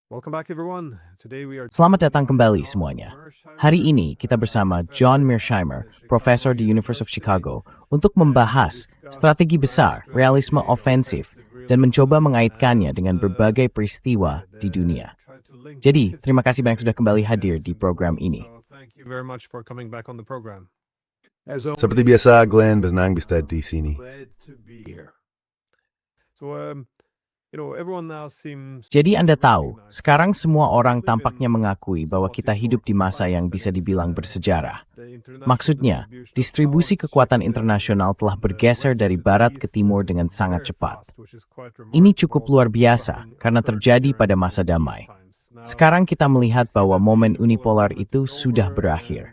Welcome back everyone. Today we are Selamat datang kembali semuanya. Hari ini kita bersama John Mearsheimer, profesor di University of Chicago, untuk membahas strategi besar, realisme ofensif, dan mencoba mengaitkannya dengan berbagai peristiwa di dunia. Jadi, terima kasih banyak sudah kembali hadir di program ini. Thank you very much for coming back on the program. Seperti biasa, Glenn bersenang bisa di sini. Glad to be here. So, everyone now seems Jadi Anda tahu, sekarang semua orang tampaknya mengakui bahwa kita hidup di masa yang bisa dibilang bersejarah. Maksudnya, distribusi kekuatan internasional telah bergeser dari barat ke timur dengan sangat cepat. Ini cukup luar biasa karena terjadi pada masa damai. Sekarang kita melihat bahwa momen unipolar itu sudah berakhir.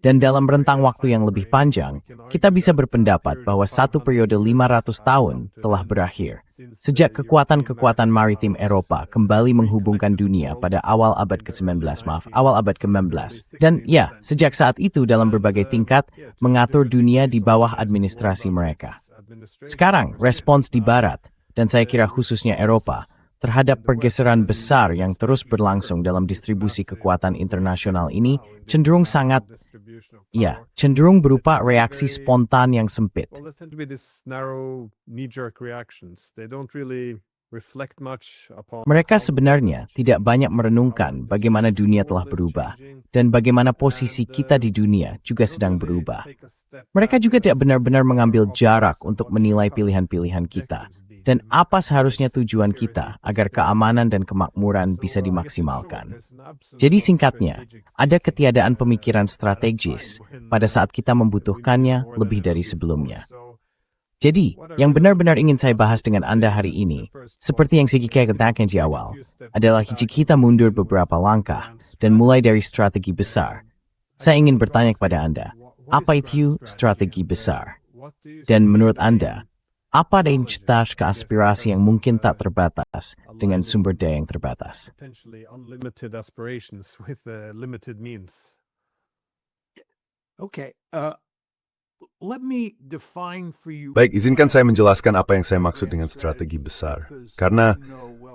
Dan dalam rentang waktu yang lebih panjang, kita bisa berpendapat bahwa satu periode 500 tahun telah berakhir. Sejak kekuatan-kekuatan maritim Eropa kembali menghubungkan dunia pada awal abad ke-19, awal abad ke-19. Dan ya, sejak saat itu dalam berbagai tingkat, mengatur dunia di bawah administrasi mereka. Sekarang, respons di barat, dan saya kira khususnya Eropa, terhadap pergeseran besar yang terus berlangsung dalam distribusi kekuatan internasional ini cenderung cenderung berupa reaksi spontan yang sempit. Well, they tend to be this narrow knee-jerk reactions. They don't really reflect much upon Mereka sebenarnya tidak banyak merenungkan bagaimana dunia telah berubah dan bagaimana posisi kita di dunia juga sedang berubah. Mereka juga tidak benar-benar mengambil jarak untuk menilai pilihan-pilihan kita dan apa seharusnya tujuan kita agar keamanan dan kemakmuran bisa dimaksimalkan. Jadi singkatnya, ada ketiadaan pemikiran strategis pada saat kita membutuhkannya lebih dari sebelumnya. Jadi, yang benar-benar ingin saya bahas dengan Anda hari ini, seperti yang Sigike katakan di awal, adalah jika kita mundur beberapa langkah dan mulai dari strategi besar. Saya ingin bertanya kepada Anda, apa itu strategi besar? Dan menurut Anda, apa identitas ke aspirasi yang mungkin tak terbatas dengan sumber daya yang terbatas? potentially unlimited aspirations with limited means. Okay, let me define for you. Baik, izinkan saya menjelaskan apa yang saya maksud dengan strategi besar. Karena,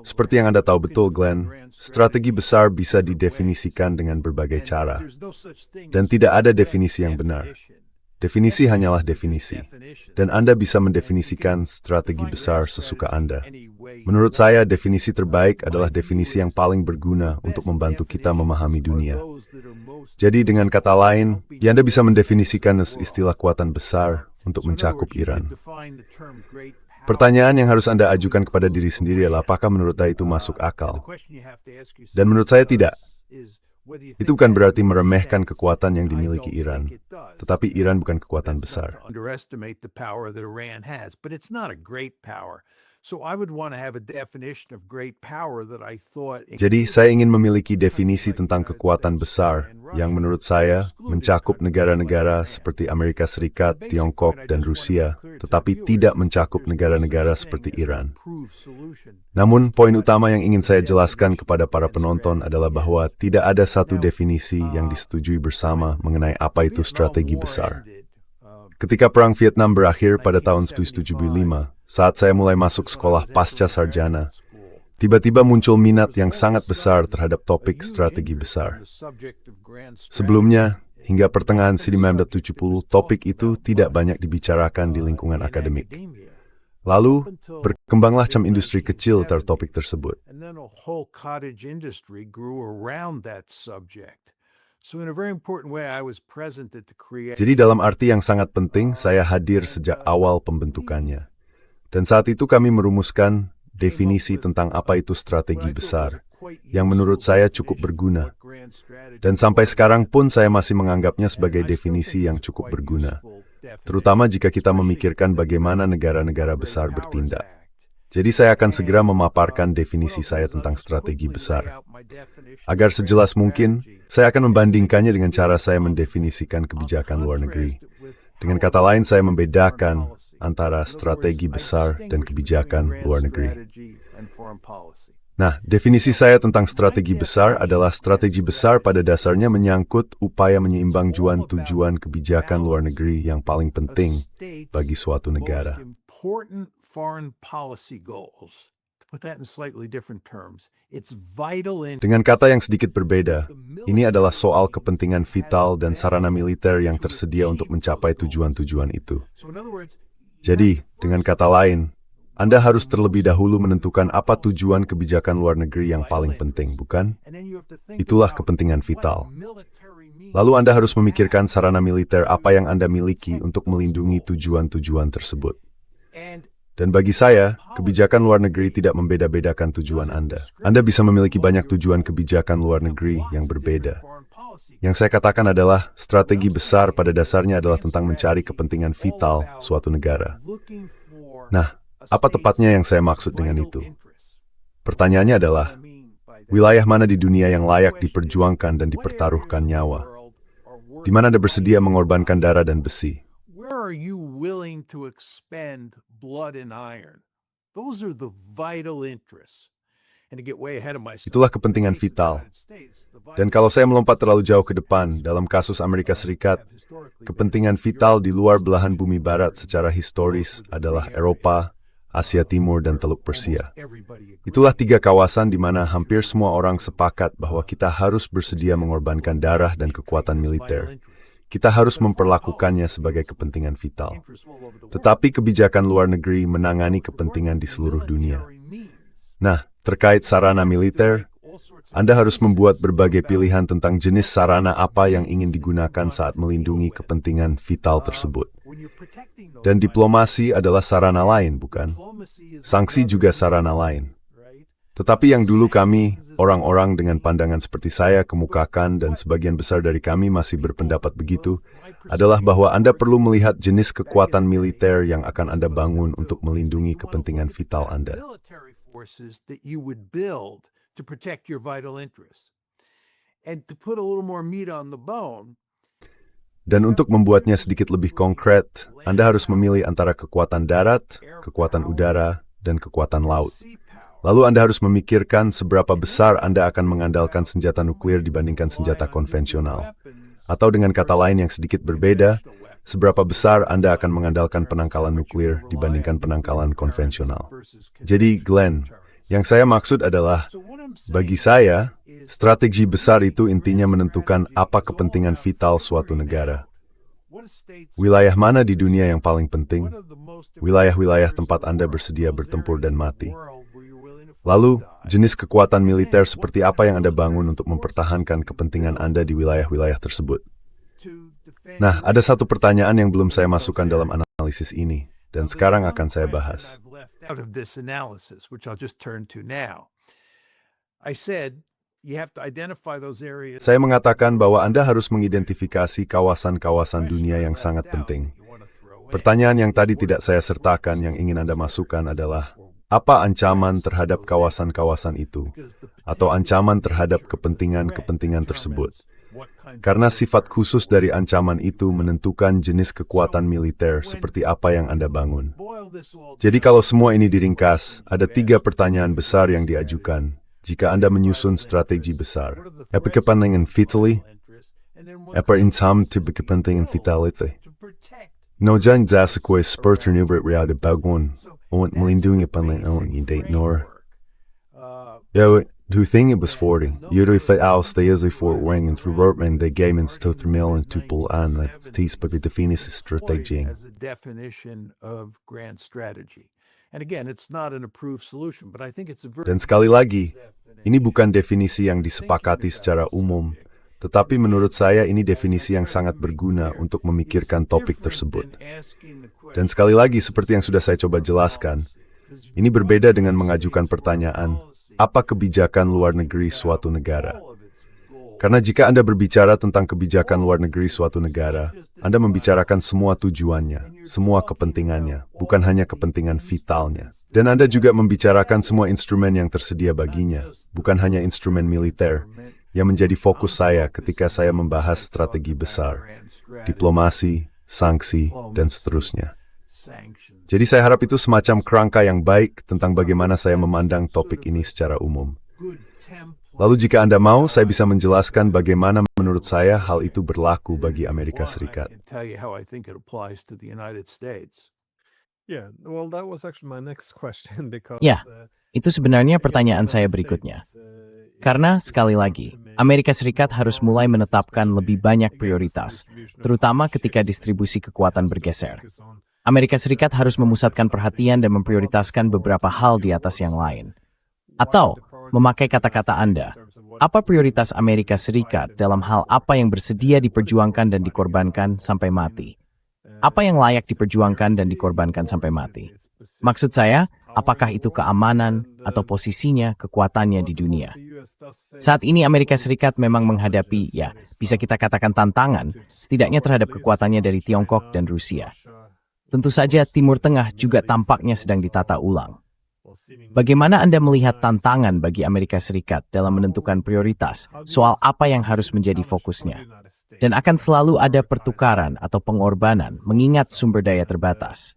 seperti yang Anda tahu betul, Glenn, strategi besar bisa didefinisikan dengan berbagai cara. Dan tidak ada definisi yang benar. Definisi hanyalah definisi. Dan Anda bisa mendefinisikan strategi besar sesuka Anda. Menurut saya, definisi terbaik adalah definisi yang paling berguna untuk membantu kita memahami dunia. Jadi dengan kata lain, Anda bisa mendefinisikan istilah kekuatan besar untuk mencakup Iran. Pertanyaan yang harus Anda ajukan kepada diri sendiri adalah apakah menurut Anda itu masuk akal? Dan menurut saya tidak. Itu bukan berarti meremehkan kekuatan yang dimiliki Iran. Tetapi Iran bukan kekuatan besar. Underestimate the power that Iran has, but it's not a great power. So I would want to have a definition of great power that I thought. Jadi saya ingin memiliki definisi tentang kekuatan besar yang menurut saya mencakup negara-negara seperti Amerika Serikat, Tiongkok, dan Rusia, tetapi tidak mencakup negara-negara seperti Iran. Namun, poin utama yang ingin saya jelaskan kepada para penonton adalah bahwa tidak ada satu definisi yang disetujui bersama mengenai apa itu strategi besar. Ketika Perang Vietnam berakhir pada tahun 1975, saat saya mulai masuk sekolah pasca sarjana, tiba-tiba muncul minat yang sangat besar terhadap topik strategi besar. Sebelumnya, hingga pertengahan 1970, topik itu tidak banyak dibicarakan di lingkungan akademik. Lalu, berkembanglah macam industri kecil terhadap topik tersebut. And then a whole cottage industry grew around that subject. So in a very important way, I was present at the creation. Jadi dalam arti yang sangat penting, saya hadir sejak awal pembentukannya. Dan saat itu kami merumuskan definisi tentang apa itu strategi besar, yang menurut saya cukup berguna. Dan sampai sekarang pun saya masih menganggapnya sebagai definisi yang cukup berguna, terutama jika kita memikirkan bagaimana negara-negara besar bertindak. Jadi saya akan segera memaparkan definisi saya tentang strategi besar. Agar sejelas mungkin, saya akan membandingkannya dengan cara saya mendefinisikan kebijakan luar negeri. Dengan kata lain, saya membedakan antara strategi besar dan kebijakan luar negeri. Nah, definisi saya tentang strategi besar adalah strategi besar pada dasarnya menyangkut upaya menyeimbang tujuan kebijakan luar negeri yang paling penting bagi suatu negara. Important foreign policy goals. put that in slightly different terms. It's vital in Dengan kata yang sedikit berbeda, ini adalah soal kepentingan vital dan sarana militer yang tersedia untuk mencapai tujuan-tujuan itu. So in other words, Jadi, dengan kata lain, Anda harus terlebih dahulu menentukan apa tujuan kebijakan luar negeri yang paling penting, bukan? and then you have to think Itulah about kepentingan what vital. military means. Lalu Anda harus memikirkan sarana militer apa yang Anda miliki untuk melindungi tujuan-tujuan tersebut. And Dan bagi saya, kebijakan luar negeri tidak membeda-bedakan tujuan Anda. Anda bisa memiliki banyak tujuan kebijakan luar negeri yang berbeda. Yang saya katakan adalah, strategi besar pada dasarnya adalah tentang mencari kepentingan vital suatu negara. Nah, apa tepatnya yang saya maksud dengan itu? Pertanyaannya adalah, wilayah mana di dunia yang layak diperjuangkan dan dipertaruhkan nyawa? Di mana Anda bersedia mengorbankan darah dan besi? Where are you willing to expend blood and iron? Those are the vital interests. And to get way ahead of myself, Itulah kepentingan vital. Dan kalau saya melompat terlalu jauh ke depan, dalam kasus Amerika Serikat, kepentingan vital di luar belahan bumi barat secara historis adalah Eropa, Asia Timur, dan Teluk Persia. Itulah tiga kawasan di mana hampir semua orang sepakat bahwa kita harus bersedia mengorbankan darah dan kekuatan militer. Kita harus memperlakukannya sebagai kepentingan vital. Tetapi kebijakan luar negeri menangani kepentingan di seluruh dunia. Nah, terkait sarana militer, Anda harus membuat berbagai pilihan tentang jenis sarana apa yang ingin digunakan saat melindungi kepentingan vital tersebut. Dan diplomasi adalah sarana lain, bukan? Sanksi juga sarana lain. Tetapi yang dulu kami, orang-orang dengan pandangan seperti saya kemukakan dan sebagian besar dari kami masih berpendapat begitu, adalah bahwa Anda perlu melihat jenis kekuatan militer yang akan Anda bangun untuk melindungi kepentingan vital Anda. Forces that you would build to protect your vital interests. And to put a little more meat on the bone, Dan untuk membuatnya sedikit lebih konkret, Anda harus memilih antara kekuatan darat, kekuatan udara, dan kekuatan laut. Lalu Anda harus memikirkan seberapa besar Anda akan mengandalkan senjata nuklir dibandingkan senjata konvensional. Atau dengan kata lain yang sedikit berbeda, seberapa besar Anda akan mengandalkan penangkalan nuklir dibandingkan penangkalan konvensional. Jadi, Glenn, yang saya maksud adalah, bagi saya, strategi besar itu intinya menentukan apa kepentingan vital suatu negara. Wilayah mana di dunia yang paling penting? Wilayah-wilayah tempat Anda bersedia bertempur dan mati. Lalu, jenis kekuatan militer seperti apa yang Anda bangun untuk mempertahankan kepentingan Anda di wilayah-wilayah tersebut? Nah, ada satu pertanyaan yang belum saya masukkan dalam analisis ini, dan sekarang akan saya bahas. out of this analysis, which I'll just turn to now. I said you have to identify those areas. Saya mengatakan bahwa Anda harus mengidentifikasi kawasan-kawasan dunia yang sangat penting. Pertanyaan yang tadi tidak saya sertakan yang ingin Anda masukkan adalah, apa ancaman terhadap kawasan-kawasan itu? Atau ancaman terhadap kepentingan-kepentingan tersebut? Karena sifat khusus dari ancaman itu menentukan jenis kekuatan militer seperti apa yang Anda bangun. Jadi kalau semua ini diringkas, ada 3 pertanyaan besar yang diajukan jika Anda menyusun strategi besar. Apa kepentingan vitally? Apa income to kepentingan vitality? Nojan zasakwe seperti nuvert reada bagun, untuk melindungi kepentingan ini nor. Ya, du think it was 40. Yuri fit aus the easy for wing and through workman they game and to 3 million to pull on that tease but the definition strategy. As a definition of grand strategy. And again, it's not an approved solution, but I think it's a very Dan sekali lagi, ini bukan definisi yang disepakati secara umum, tetapi menurut saya ini definisi yang sangat berguna untuk memikirkan topik tersebut. Dan sekali lagi, seperti yang sudah saya coba jelaskan, ini berbeda dengan mengajukan pertanyaan, apa kebijakan luar negeri suatu negara? Karena jika Anda berbicara tentang kebijakan luar negeri suatu negara, Anda membicarakan semua tujuannya, semua kepentingannya, bukan hanya kepentingan vitalnya. Dan Anda juga membicarakan semua instrumen yang tersedia baginya, bukan hanya instrumen militer, yang menjadi fokus saya ketika saya membahas strategi besar, diplomasi, sanksi, dan seterusnya. Jadi saya harap itu semacam kerangka yang baik tentang bagaimana saya memandang topik ini secara umum. Lalu jika Anda mau, saya bisa menjelaskan bagaimana menurut saya hal itu berlaku bagi Amerika Serikat. Yeah, well, that was actually my next question because Ya, itu sebenarnya pertanyaan saya berikutnya. Karena, sekali lagi, Amerika Serikat harus mulai menetapkan lebih banyak prioritas, terutama ketika distribusi kekuatan bergeser. Amerika Serikat harus memusatkan perhatian dan memprioritaskan beberapa hal di atas yang lain. Atau, memakai kata-kata Anda, apa prioritas Amerika Serikat dalam hal apa yang bersedia diperjuangkan dan dikorbankan sampai mati? Apa yang layak diperjuangkan dan dikorbankan sampai mati? Maksud saya, apakah itu keamanan atau posisinya, kekuatannya di dunia? Saat ini Amerika Serikat memang menghadapi, ya, bisa kita katakan tantangan, setidaknya terhadap kekuatannya dari Tiongkok dan Rusia. Tentu saja Timur Tengah juga tampaknya sedang ditata ulang. Bagaimana Anda melihat tantangan bagi Amerika Serikat dalam menentukan prioritas soal apa yang harus menjadi fokusnya? Dan akan selalu ada pertukaran atau pengorbanan mengingat sumber daya terbatas.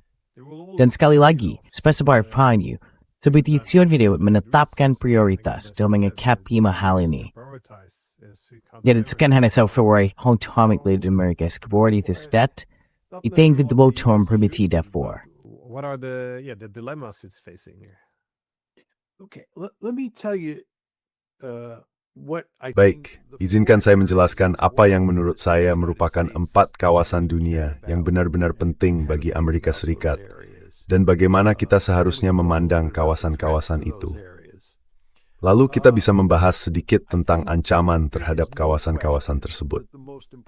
Dan sekali lagi, specifier find you, Tebetisiun video menetapkan prioritas dalam mengikapi hal ini. Jadi sekian hanya self-aware hontomik leader Amerika seperti itu stat, itu yang vidbo term permiti derfor. What are the dilemmas it's facing here? Okay, let me tell you what I Baik, izinkan saya menjelaskan apa yang menurut saya merupakan 4 kawasan dunia yang benar-benar penting bagi Amerika Serikat, dan bagaimana kita seharusnya memandang kawasan-kawasan itu. Lalu kita bisa membahas sedikit tentang ancaman terhadap kawasan-kawasan tersebut.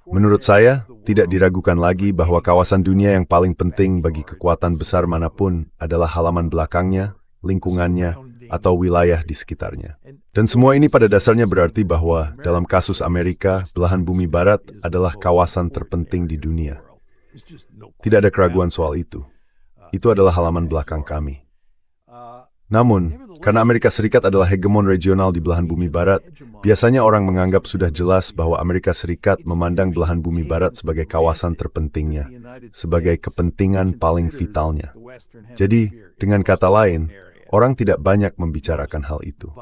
Menurut saya, tidak diragukan lagi bahwa kawasan dunia yang paling penting bagi kekuatan besar manapun adalah halaman belakangnya, lingkungannya, atau wilayah di sekitarnya. Dan semua ini pada dasarnya berarti bahwa dalam kasus Amerika, belahan bumi barat adalah kawasan terpenting di dunia. Tidak ada keraguan soal itu. Itu adalah halaman belakang kami. Namun, karena Amerika Serikat adalah hegemon regional di belahan bumi barat, biasanya orang menganggap sudah jelas bahwa Amerika Serikat memandang belahan bumi barat sebagai kawasan terpentingnya, sebagai kepentingan paling vitalnya. Jadi, dengan kata lain, orang tidak banyak membicarakan hal itu.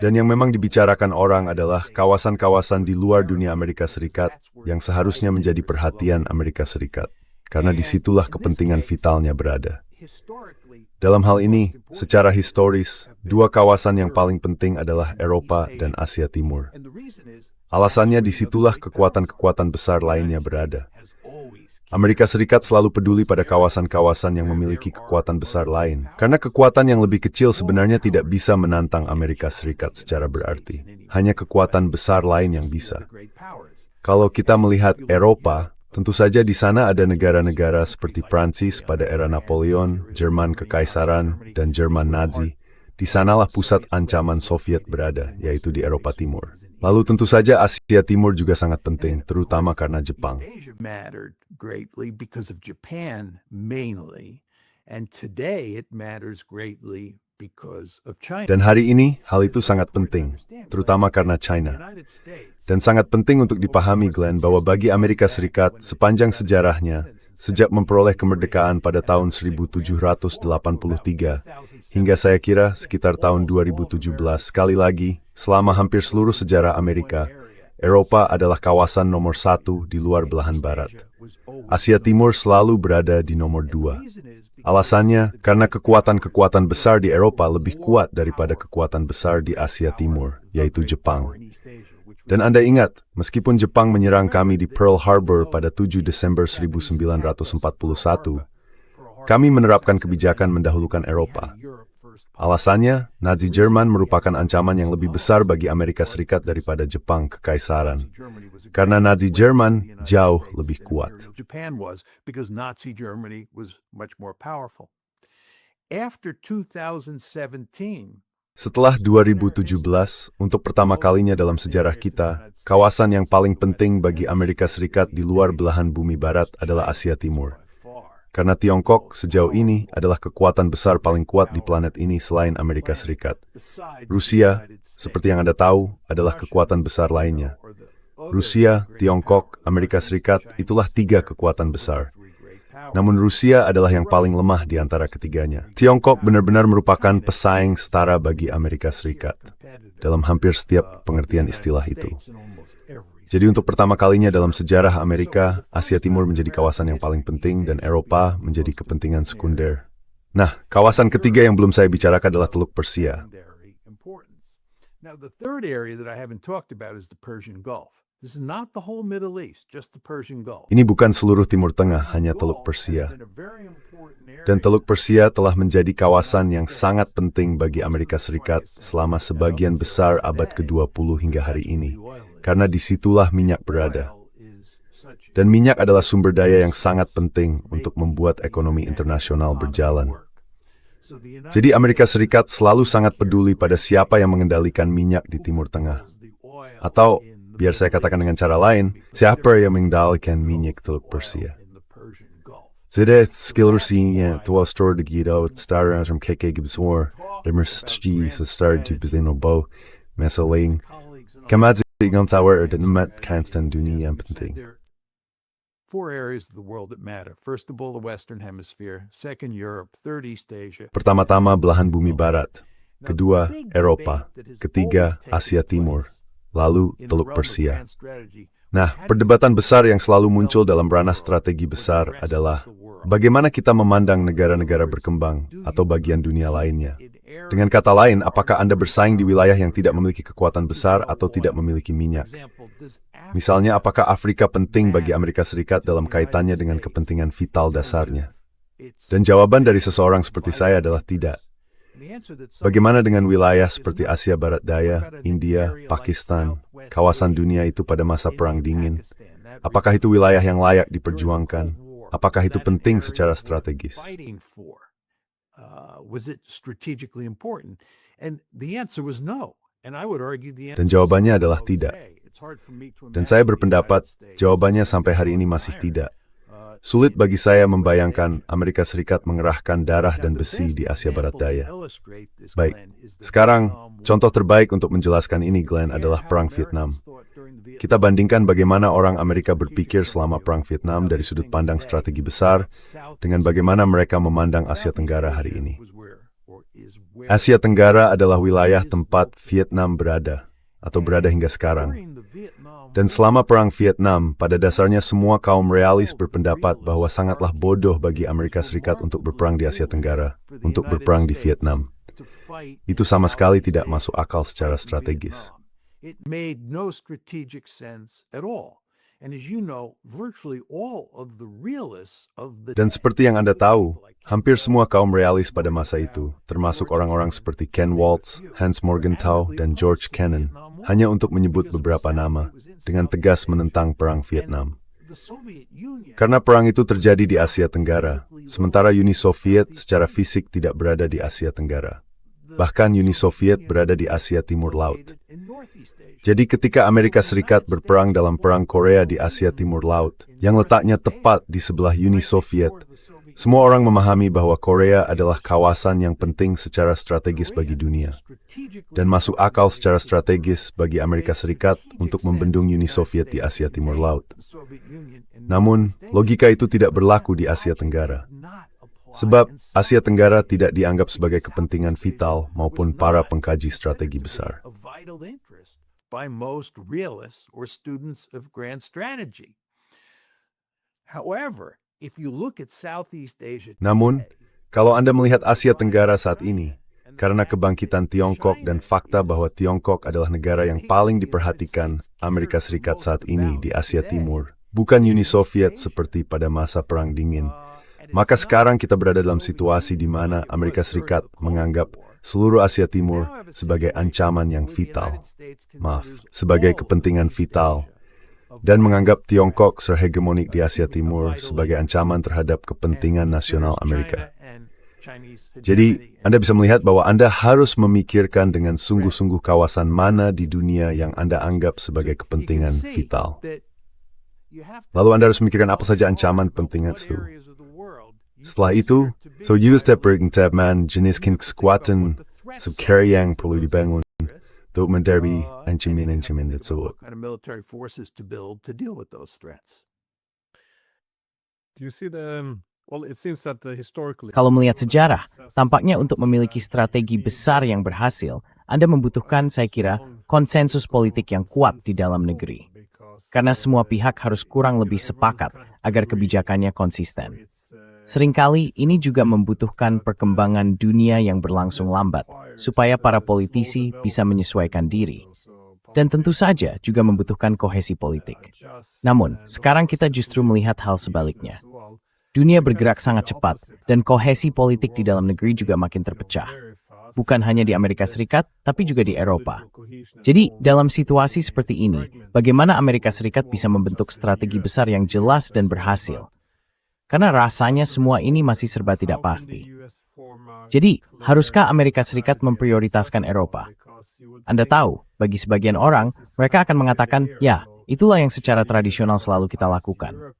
Dan yang memang dibicarakan orang adalah kawasan-kawasan di luar dunia Amerika Serikat yang seharusnya menjadi perhatian Amerika Serikat, karena disitulah kepentingan vitalnya berada. Dalam hal ini, secara historis, 2 kawasan yang paling penting adalah Eropa dan Asia Timur. Alasannya disitulah kekuatan-kekuatan besar lainnya berada. Amerika Serikat selalu peduli pada kawasan-kawasan yang memiliki kekuatan besar lain, karena kekuatan yang lebih kecil sebenarnya tidak bisa menantang Amerika Serikat secara berarti. Hanya kekuatan besar lain yang bisa. Kalau kita melihat Eropa, tentu saja di sana ada negara-negara seperti Prancis pada era Napoleon, Jerman Kekaisaran, dan Jerman Nazi. Di sanalah pusat ancaman Soviet berada, yaitu di Eropa Timur. Lalu tentu saja Asia Timur juga sangat penting, terutama karena Jepang. Dan hari ini, hal itu sangat penting, terutama karena China. Dan sangat penting untuk dipahami, Glenn, bahwa bagi Amerika Serikat, sepanjang sejarahnya, sejak memperoleh kemerdekaan pada tahun 1783, hingga saya kira sekitar tahun 2017, sekali lagi, selama hampir seluruh sejarah Amerika, Eropa adalah kawasan nomor 1 di luar belahan barat. Asia Timur selalu berada di nomor 2. Alasannya, karena kekuatan-kekuatan besar di Eropa lebih kuat daripada kekuatan besar di Asia Timur, yaitu Jepang. Dan Anda ingat, meskipun Jepang menyerang kami di Pearl Harbor pada 7 Desember 1941, kami menerapkan kebijakan mendahulukan Eropa. Alasannya, Nazi Jerman merupakan ancaman yang lebih besar bagi Amerika Serikat daripada Jepang Kekaisaran. Karena Nazi Jerman jauh lebih kuat. Setelah 2017, untuk pertama kalinya dalam sejarah kita, kawasan yang paling penting bagi Amerika Serikat di luar belahan bumi barat adalah Asia Timur. Karena Tiongkok sejauh ini adalah kekuatan besar paling kuat di planet ini selain Amerika Serikat. Rusia, seperti yang Anda tahu, adalah kekuatan besar lainnya. Rusia, Tiongkok, Amerika Serikat, itulah 3 kekuatan besar. Namun Rusia adalah yang paling lemah di antara ketiganya. Tiongkok benar-benar merupakan pesaing setara bagi Amerika Serikat dalam hampir setiap pengertian istilah itu. Jadi untuk pertama kalinya dalam sejarah Amerika, Asia Timur menjadi kawasan yang paling penting dan Eropa menjadi kepentingan sekunder. Nah, kawasan ketiga yang belum saya bicarakan adalah Teluk Persia. Now, the third area that I haven't talked about is the Persian Gulf. This is not the whole Middle East, just the Persian Gulf. Ini bukan seluruh Timur Tengah, hanya Teluk Persia. Dan Teluk Persia telah menjadi kawasan yang sangat penting bagi Amerika Serikat selama sebagian besar abad ke-20 hingga hari ini, karena disitulah minyak berada. Dan minyak adalah sumber daya yang sangat penting untuk membuat ekonomi internasional berjalan. Jadi Amerika Serikat selalu sangat peduli pada siapa yang mengendalikan minyak di Timur Tengah. Atau, biar saya katakan dengan cara lain, siapa yang mengendalikan minyak Teluk Persia. Zede skillersinya tua store de Guido starter from KK Gibsor, demersti sestar di Bizinobo, mesaling, kamadzi ngam tower dan emat kanstan dunia yang penting. Four areas of the world that matter. First of all, the Western Hemisphere. Second, Europe. Third, East Asia. Pertama-tama belahan bumi barat. Kedua, Eropa. Ketiga, Asia Timur. Lalu, Teluk Persia. Nah, perdebatan besar yang selalu muncul dalam ranah strategi besar adalah bagaimana kita memandang negara-negara berkembang atau bagian dunia lainnya. Dengan kata lain, apakah Anda bersaing di wilayah yang tidak memiliki kekuatan besar atau tidak memiliki minyak? Misalnya, apakah Afrika penting bagi Amerika Serikat dalam kaitannya dengan kepentingan vital dasarnya? Dan jawaban dari seseorang seperti saya adalah tidak. Bagaimana dengan wilayah seperti Asia Barat Daya, India, Pakistan, kawasan dunia itu pada masa Perang Dingin? Apakah itu wilayah yang layak diperjuangkan? Apakah itu penting secara strategis? Was it strategically important? And the answer was no. And I would argue the answer Dan jawabannya adalah tidak. Dan saya berpendapat jawabannya sampai hari ini masih tidak. Sulit bagi saya membayangkan Amerika Serikat mengerahkan darah dan besi di Asia Barat Daya. Baik, sekarang contoh terbaik untuk menjelaskan ini, Glenn, adalah Perang Vietnam. Kita bandingkan bagaimana orang Amerika berpikir selama Perang Vietnam dari sudut pandang strategi besar dengan bagaimana mereka memandang Asia Tenggara hari ini. Asia Tenggara adalah wilayah tempat Vietnam berada, atau berada hingga sekarang. Dan selama Perang Vietnam, pada dasarnya semua kaum realis berpendapat bahwa sangatlah bodoh bagi Amerika Serikat untuk berperang di Asia Tenggara, untuk berperang di Vietnam. Itu sama sekali tidak masuk akal secara strategis. It made no strategic sense at all. And as you know, virtually all of the realists of the Dan seperti yang Anda tahu, hampir semua kaum realis pada masa itu, termasuk orang-orang seperti Ken Waltz, Hans Morgenthau, dan George Kennan, hanya untuk menyebut beberapa nama, dengan tegas menentang Perang Vietnam. Karena perang itu terjadi di Asia Tenggara, sementara Uni Soviet secara fisik tidak berada di Asia Tenggara. Bahkan Uni Soviet berada di Asia Timur Laut. Jadi ketika Amerika Serikat berperang dalam Perang Korea di Asia Timur Laut, yang letaknya tepat di sebelah Uni Soviet, semua orang memahami bahwa Korea adalah kawasan yang penting secara strategis bagi dunia, dan masuk akal secara strategis bagi Amerika Serikat untuk membendung Uni Soviet di Asia Timur Laut. Namun, logika itu tidak berlaku di Asia Tenggara. Sebab Asia Tenggara tidak dianggap sebagai kepentingan vital maupun para pengkaji strategi besar. By most realists or students of grand strategy. However, if you look at Southeast Asia Namun, kalau Anda melihat Asia Tenggara saat ini, karena kebangkitan Tiongkok dan fakta bahwa Tiongkok adalah negara yang paling diperhatikan Amerika Serikat saat ini di Asia Timur, bukan Uni Soviet seperti pada masa Perang Dingin, maka sekarang kita berada dalam situasi di mana Amerika Serikat menganggap seluruh Asia Timur sebagai ancaman yang vital, sebagai kepentingan vital, dan menganggap Tiongkok serhegemonik di Asia Timur sebagai ancaman terhadap kepentingan nasional Amerika. Jadi, Anda bisa melihat bahwa Anda harus memikirkan dengan sungguh-sungguh kawasan mana di dunia yang Anda anggap sebagai kepentingan vital. Lalu Anda harus memikirkan apa saja ancaman kepentingan itu. Setelah itu, so use that man jenis kekuatan yang perlu dibangun untuk menderby ancaman tersebut. Do you see the Well, it seems that historically, Kalau melihat sejarah, tampaknya untuk memiliki strategi besar yang berhasil, Anda membutuhkan, saya kira, konsensus politik yang kuat di dalam negeri. Karena semua pihak harus kurang lebih sepakat agar kebijakannya konsisten. Seringkali ini juga membutuhkan perkembangan dunia yang berlangsung lambat, supaya para politisi bisa menyesuaikan diri. Dan tentu saja juga membutuhkan kohesi politik. Namun, sekarang kita justru melihat hal sebaliknya. Dunia bergerak sangat cepat, dan kohesi politik di dalam negeri juga makin terpecah. Bukan hanya di Amerika Serikat, tapi juga di Eropa. Jadi, dalam situasi seperti ini, bagaimana Amerika Serikat bisa membentuk strategi besar yang jelas dan berhasil? Karena rasanya semua ini masih serba tidak pasti. Jadi, haruskah Amerika Serikat memprioritaskan Eropa? Anda tahu, bagi sebagian orang, mereka akan mengatakan, ya, itulah yang secara tradisional selalu kita lakukan.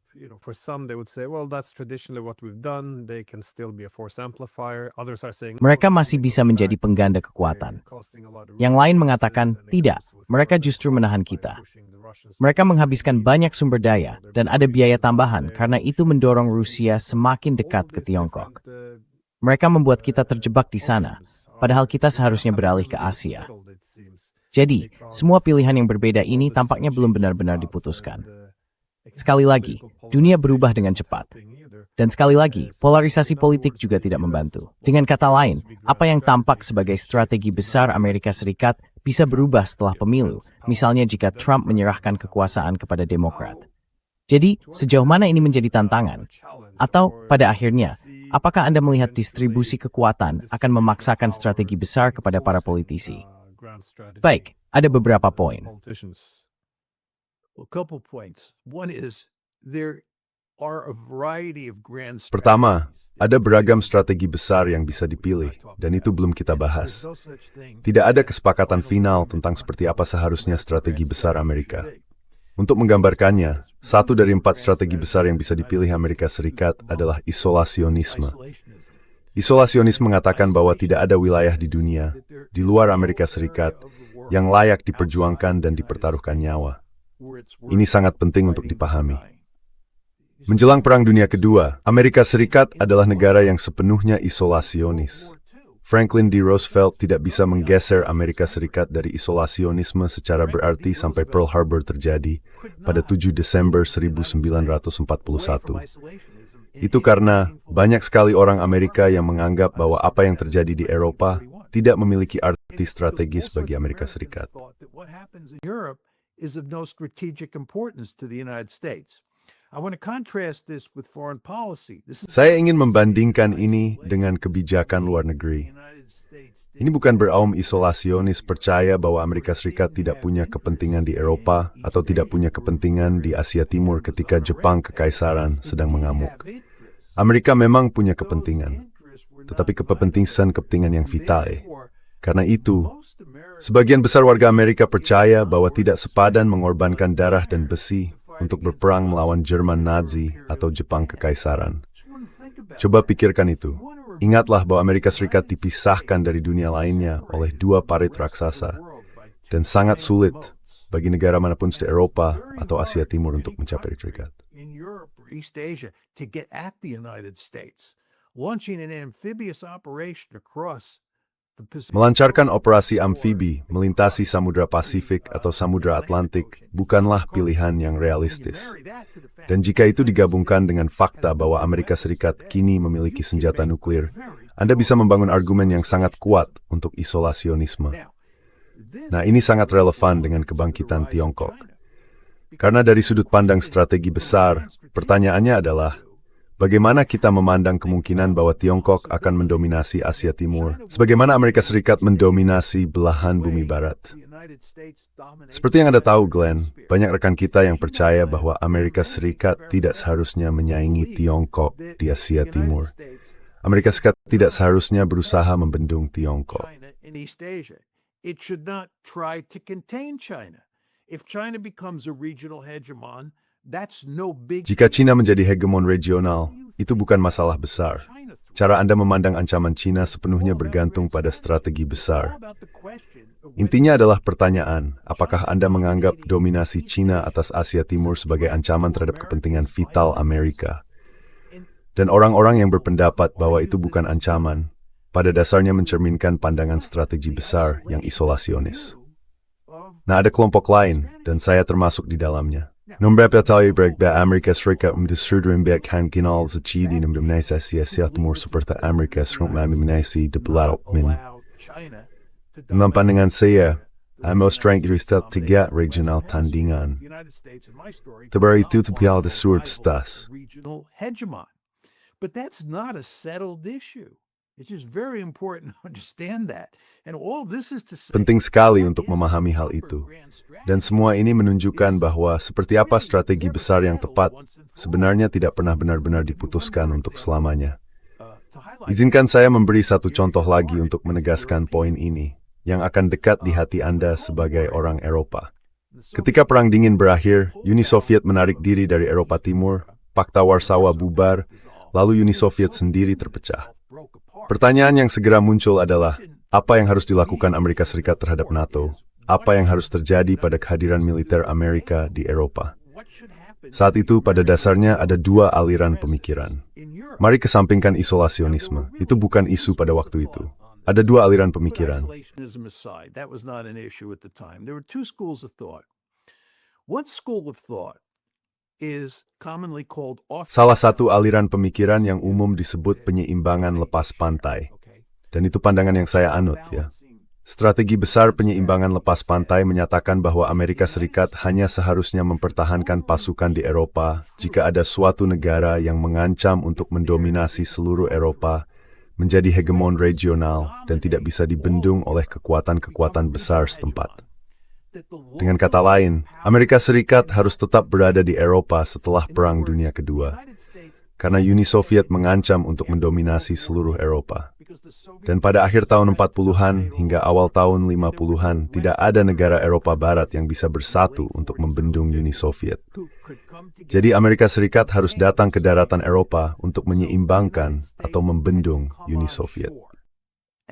For some, they would say, well, that's traditionally what we've done. They can still be a force amplifier. Others are saying, Mereka masih bisa menjadi pengganda kekuatan. Yang lain mengatakan, tidak, mereka justru menahan kita. Mereka menghabiskan banyak sumber daya, dan ada biaya tambahan karena itu mendorong Rusia semakin dekat ke Tiongkok. Mereka membuat kita terjebak di sana, padahal kita seharusnya beralih ke Asia. Jadi, semua pilihan yang berbeda ini tampaknya belum benar-benar diputuskan. Sekali lagi, dunia berubah dengan cepat. Dan sekali lagi, polarisasi politik juga tidak membantu. Dengan kata lain, apa yang tampak sebagai strategi besar Amerika Serikat bisa berubah setelah pemilu, misalnya jika Trump menyerahkan kekuasaan kepada Demokrat. Jadi, sejauh mana ini menjadi tantangan? Atau, pada akhirnya, apakah Anda melihat distribusi kekuatan akan memaksakan strategi besar kepada para politisi? Baik, ada beberapa poin. Well, a couple points. One is there are a variety of grand Pertama, strategies. ada beragam strategi besar yang bisa dipilih, dan itu belum kita bahas. There's no such thing. Tidak ada kesepakatan final tentang seperti apa seharusnya strategi besar Amerika. Untuk menggambarkannya, 1 dari 4 strategi besar yang bisa dipilih Amerika Serikat adalah isolasionisme. Isolasionisme mengatakan bahwa tidak ada wilayah di dunia, di luar Amerika Serikat, yang layak diperjuangkan dan dipertaruhkan nyawa. Ini sangat penting untuk dipahami. Menjelang Perang Dunia Kedua, Amerika Serikat adalah negara yang sepenuhnya isolasionis. Franklin D. Roosevelt tidak bisa menggeser Amerika Serikat dari isolasionisme secara berarti sampai Pearl Harbor terjadi pada 7 Desember 1941. Itu karena banyak sekali orang Amerika yang menganggap bahwa apa yang terjadi di Eropa tidak memiliki arti strategis bagi Amerika Serikat. Is of no strategic importance to the United States. I want to contrast this with foreign policy. Saya ingin membandingkan ini dengan kebijakan luar negeri. Ini bukan berarti isolasionis percaya bahwa Amerika Serikat tidak punya kepentingan di Eropa atau tidak punya kepentingan di Asia Timur ketika Jepang Kekaisaran sedang mengamuk. Amerika memang punya kepentingan, tetapi kepentingan yang vital. Karena itu, sebagian besar warga Amerika percaya bahwa tidak sepadan mengorbankan darah dan besi untuk berperang melawan Jerman Nazi atau Jepang Kekaisaran. Coba pikirkan itu. Ingatlah bahwa Amerika Serikat dipisahkan dari dunia lainnya oleh 2 parit raksasa, dan sangat sulit bagi negara manapun di Eropa atau Asia Timur untuk mencapai serikat. Melancarkan operasi amfibi melintasi Samudra Pasifik atau Samudra Atlantik bukanlah pilihan yang realistis. Dan jika itu digabungkan dengan fakta bahwa Amerika Serikat kini memiliki senjata nuklir, Anda bisa membangun argumen yang sangat kuat untuk isolasionisme. Nah, ini sangat relevan dengan kebangkitan Tiongkok. Karena dari sudut pandang strategi besar, pertanyaannya adalah, bagaimana kita memandang kemungkinan bahwa Tiongkok akan mendominasi Asia Timur, sebagaimana Amerika Serikat mendominasi belahan bumi barat? Seperti yang Anda tahu, Glenn, banyak rekan kita yang percaya bahwa Amerika Serikat tidak seharusnya menyaingi Tiongkok di Asia Timur. Amerika Serikat tidak seharusnya berusaha membendung Tiongkok. It should not try to contain China. If China becomes a regional hegemon, that's no big. Jika China menjadi hegemon regional, itu bukan masalah besar. Cara Anda memandang ancaman China sepenuhnya bergantung pada strategi besar. Intinya adalah pertanyaan, apakah Anda menganggap dominasi China atas Asia Timur sebagai ancaman terhadap kepentingan vital Amerika? Dan orang-orang yang berpendapat bahwa itu bukan ancaman, pada dasarnya mencerminkan pandangan strategi besar yang isolasionis. Nah, ada kelompok lain, dan saya termasuk di dalamnya. Nombrapa tayo ba Amerika Serikat mendistribusikan kinal sa Chile ng Indonesia Asia Timur seperti Amerika Serikat meminasi development. Dalam pandangan saya, amo strength ristat tiga regional tandingan. Tabar itu tipial de sur stas. Regional hegemon. But that's not a settled issue. It's just very important to understand that. And all this is to say, Penting sekali untuk memahami hal itu. Dan semua ini menunjukkan bahwa seperti apa strategi besar yang tepat sebenarnya tidak pernah benar-benar diputuskan untuk selamanya. Izinkan saya memberi satu contoh lagi untuk menegaskan poin ini, yang akan dekat di hati Anda sebagai orang Eropa. Ketika Perang Dingin berakhir, Uni Soviet menarik diri dari Eropa Timur, Pakta Warsawa bubar, lalu Uni Soviet sendiri terpecah. Pertanyaan yang segera muncul adalah, apa yang harus dilakukan Amerika Serikat terhadap NATO? Apa yang harus terjadi pada kehadiran militer Amerika di Eropa? Saat itu, pada dasarnya ada dua aliran pemikiran. Mari kesampingkan isolasionisme. Itu bukan isu pada waktu itu. Ada dua aliran pemikiran. isolationism aside, that was not an issue at the time. There were two schools of thought. One school of thought is commonly called Salah satu aliran pemikiran yang umum disebut penyeimbangan lepas pantai. Dan itu pandangan yang saya anut, ya. Strategi besar penyeimbangan lepas pantai menyatakan bahwa Amerika Serikat hanya seharusnya mempertahankan pasukan di Eropa jika ada suatu negara yang mengancam untuk mendominasi seluruh Eropa, menjadi hegemon regional, dan tidak bisa dibendung oleh kekuatan-kekuatan besar setempat. Dengan kata lain, Amerika Serikat harus tetap berada di Eropa setelah Perang Dunia Kedua, karena Uni Soviet mengancam untuk mendominasi seluruh Eropa. Dan pada akhir tahun 40-an hingga awal tahun 50-an, tidak ada negara Eropa Barat yang bisa bersatu untuk membendung Uni Soviet. Jadi Amerika Serikat harus datang ke daratan Eropa untuk menyeimbangkan atau membendung Uni Soviet.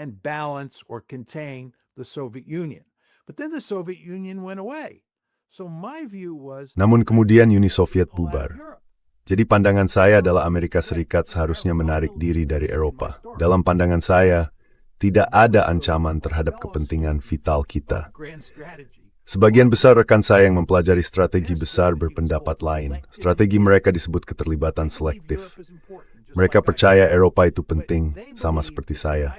and balance or contain the Soviet Union. But then the Soviet Union went away. So my view was Namun kemudian Uni Soviet bubar. Jadi pandangan saya adalah Amerika Serikat seharusnya menarik diri dari Eropa. Dalam pandangan saya, tidak ada ancaman terhadap kepentingan vital kita. grand strategy. Sebagian besar rekan saya yang mempelajari strategi besar berpendapat lain. Strategi mereka disebut keterlibatan selektif. Mereka percaya Eropa itu penting, sama seperti saya.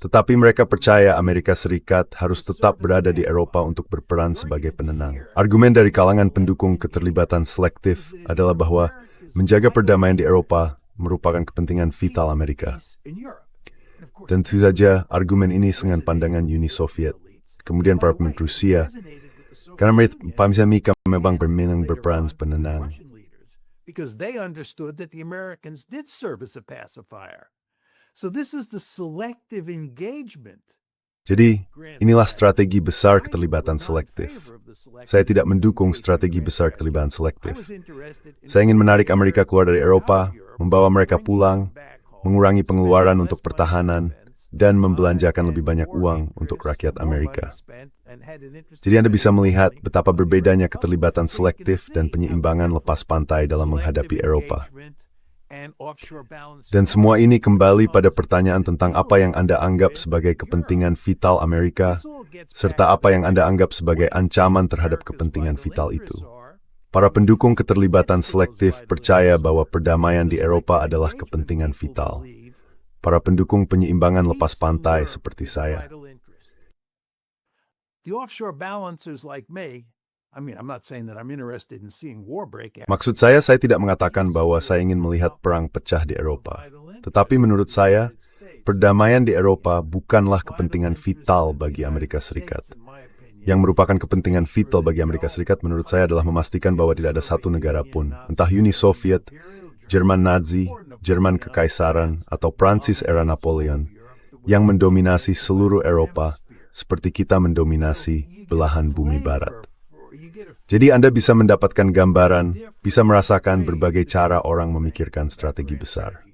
Tetapi mereka percaya Amerika Serikat harus tetap berada di Eropa untuk berperan sebagai penenang. Argumen dari kalangan pendukung keterlibatan selektif adalah bahwa menjaga perdamaian di Eropa merupakan kepentingan vital Amerika. Tentu saja argumen ini dengan pandangan Uni Soviet, kemudian para pemimpin Rusia, karena mereka memang berminang berperan penenang. Because they understood that the Americans did serve as a pacifier. So this is the selective engagement. Jadi, inilah strategi besar keterlibatan selektif. Saya tidak mendukung strategi besar keterlibatan selektif. Saya ingin menarik Amerika keluar dari Eropa, membawa mereka pulang, mengurangi pengeluaran untuk pertahanan, dan membelanjakan lebih banyak uang untuk rakyat Amerika. Jadi Anda bisa melihat betapa berbedanya keterlibatan selektif dan penyeimbangan lepas pantai dalam menghadapi Eropa. Dan semua ini kembali pada pertanyaan tentang apa yang Anda anggap sebagai kepentingan vital Amerika, serta apa yang Anda anggap sebagai ancaman terhadap kepentingan vital itu. Para pendukung keterlibatan selektif percaya bahwa perdamaian di Eropa adalah kepentingan vital. Para pendukung penyeimbangan lepas pantai seperti saya. The offshore balancers like me, I mean, I'm not saying that I'm interested in seeing war break out. Maksud saya tidak mengatakan bahwa saya ingin melihat perang pecah di Eropa. Tetapi menurut saya, perdamaian di Eropa bukanlah kepentingan vital bagi Amerika Serikat. Yang merupakan kepentingan vital bagi Amerika Serikat menurut saya adalah memastikan bahwa tidak ada satu negara pun, entah Uni Soviet, Jerman Nazi, Jerman Kekaisaran, atau Prancis era Napoleon, yang mendominasi seluruh Eropa seperti kita mendominasi belahan bumi barat. Jadi Anda bisa mendapatkan gambaran, bisa merasakan berbagai cara orang memikirkan strategi besar.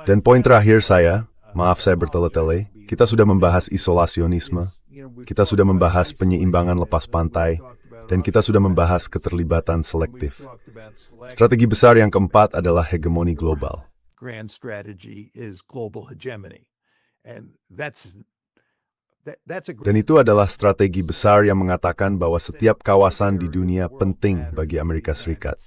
Dan poin terakhir saya, maaf saya bertele-tele, kita sudah membahas isolasionisme, kita sudah membahas penyeimbangan lepas pantai, dan kita sudah membahas keterlibatan selektif. Strategi besar yang keempat adalah hegemoni global. grand strategy is global hegemony. And that's a Dan itu adalah strategi besar yang mengatakan bahwa setiap kawasan di dunia penting bagi Amerika Serikat.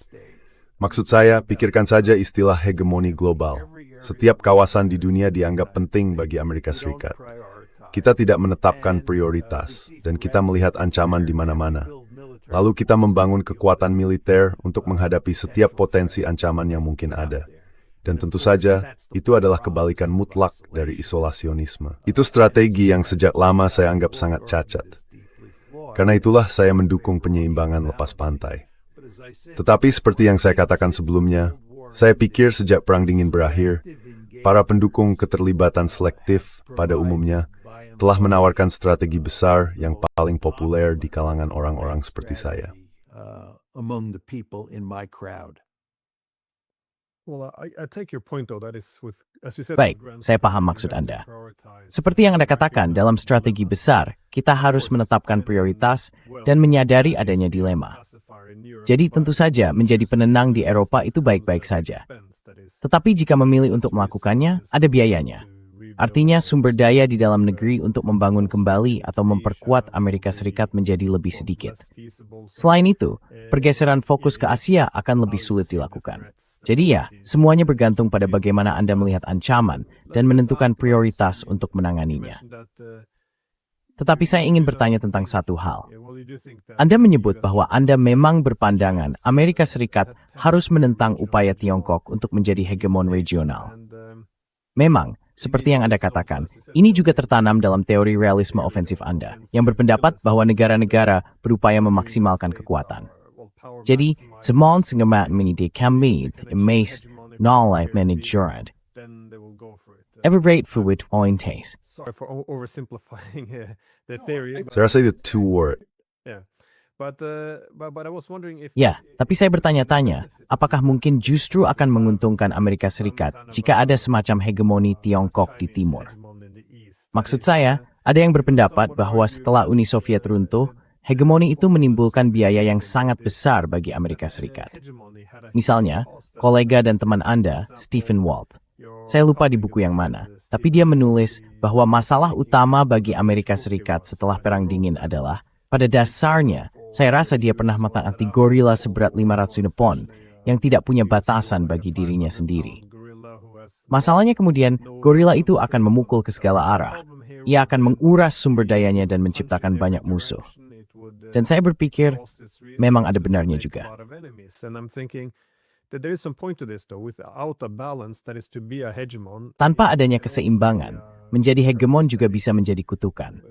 Maksud saya, pikirkan saja istilah hegemoni global. Setiap kawasan di dunia dianggap penting bagi Amerika Serikat. Kita tidak menetapkan prioritas, dan kita melihat ancaman di mana-mana. Lalu kita membangun kekuatan militer untuk menghadapi setiap potensi ancaman yang mungkin ada. Dan tentu saja, itu adalah kebalikan mutlak dari isolasionisme. Itu strategi yang sejak lama saya anggap sangat cacat. Karena itulah saya mendukung penyeimbangan lepas pantai. Tetapi seperti yang saya katakan sebelumnya, saya pikir sejak Perang Dingin berakhir, para pendukung keterlibatan selektif pada umumnya telah menawarkan strategi besar yang paling populer di kalangan orang-orang seperti saya. among the people in my crowd. Well, I take your point though. That is with, as you said, Baik, grand saya paham strategy, maksud we have to Anda. prioritize. Seperti yang Anda katakan, dalam strategi besar, kita harus menetapkan prioritas dan menyadari adanya dilema. Jadi tentu saja menjadi penenang di Eropa itu baik-baik saja. Tetapi jika memilih untuk melakukannya, ada biayanya. Artinya sumber daya di dalam negeri untuk membangun kembali atau memperkuat Amerika Serikat menjadi lebih sedikit. Selain itu, pergeseran fokus ke Asia akan lebih sulit dilakukan. Jadi ya, semuanya bergantung pada bagaimana Anda melihat ancaman dan menentukan prioritas untuk menanganinya. Tetapi saya ingin bertanya tentang satu hal. Anda menyebut bahwa Anda memang berpandangan Amerika Serikat harus menentang upaya Tiongkok untuk menjadi hegemon regional. Memang, seperti yang Anda katakan, ini juga tertanam dalam teori realisme ofensif Anda, yang berpendapat bahwa negara-negara berupaya memaksimalkan kekuatan. Jadi, semua senggemat menjadi kami, meist, nolai managerant. Every for which points. Sorry for oversimplifying the theory. Saya rasa itu two word. Yeah. But I was wondering if Ya, tapi saya bertanya-tanya, apakah mungkin justru akan menguntungkan Amerika Serikat jika ada semacam hegemoni Tiongkok di timur? Maksud saya, ada yang berpendapat bahwa setelah Uni Soviet runtuh, hegemoni itu menimbulkan biaya yang sangat besar bagi Amerika Serikat. Misalnya, kolega dan teman Anda, Stephen Walt. Saya lupa di buku yang mana, tapi dia menulis bahwa masalah utama bagi Amerika Serikat setelah Perang Dingin adalah, pada dasarnya, saya rasa dia pernah mentaati gorila seberat 500 pon yang tidak punya batasan bagi dirinya sendiri. Masalahnya kemudian, gorila itu akan memukul ke segala arah. Ia akan menguras sumber dayanya dan menciptakan banyak musuh. Dan saya berpikir, memang ada benarnya juga. Tanpa adanya keseimbangan, menjadi hegemon juga bisa menjadi kutukan.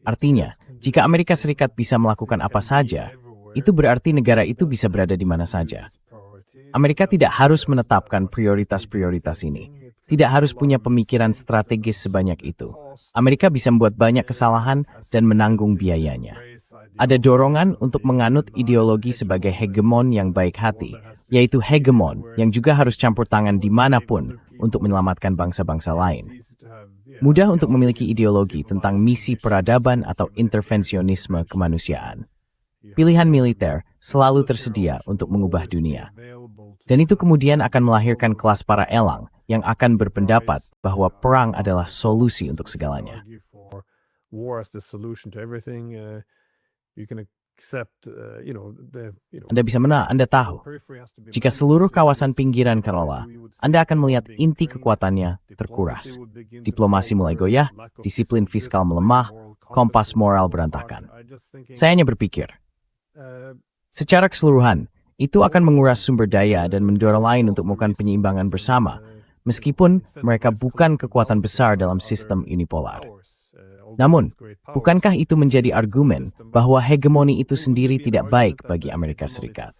Artinya, jika Amerika Serikat bisa melakukan apa saja, itu berarti negara itu bisa berada di mana saja. Amerika tidak harus menetapkan prioritas-prioritas ini. Tidak harus punya pemikiran strategis sebanyak itu. Amerika bisa membuat banyak kesalahan dan menanggung biayanya. Ada dorongan untuk menganut ideologi sebagai hegemon yang baik hati, yaitu hegemon yang juga harus campur tangan dimanapun untuk menyelamatkan bangsa-bangsa lain. Mudah untuk memiliki ideologi tentang misi peradaban atau intervensionisme kemanusiaan. Pilihan militer selalu tersedia untuk mengubah dunia. Dan itu kemudian akan melahirkan kelas para elang yang akan berpendapat bahwa perang adalah solusi untuk segalanya. Anda bisa Anda tahu, jika seluruh kawasan pinggiran kelola, Anda akan melihat inti kekuatannya terkuras. Diplomasi mulai goyah, disiplin fiskal melemah, kompas moral berantakan. Saya hanya berpikir, secara keseluruhan, itu akan menguras sumber daya dan mendorong lain untuk melakukan penyeimbangan bersama, meskipun mereka bukan kekuatan besar dalam sistem unipolar. Namun, bukankah itu menjadi argumen bahwa hegemoni itu sendiri tidak baik bagi Amerika Serikat?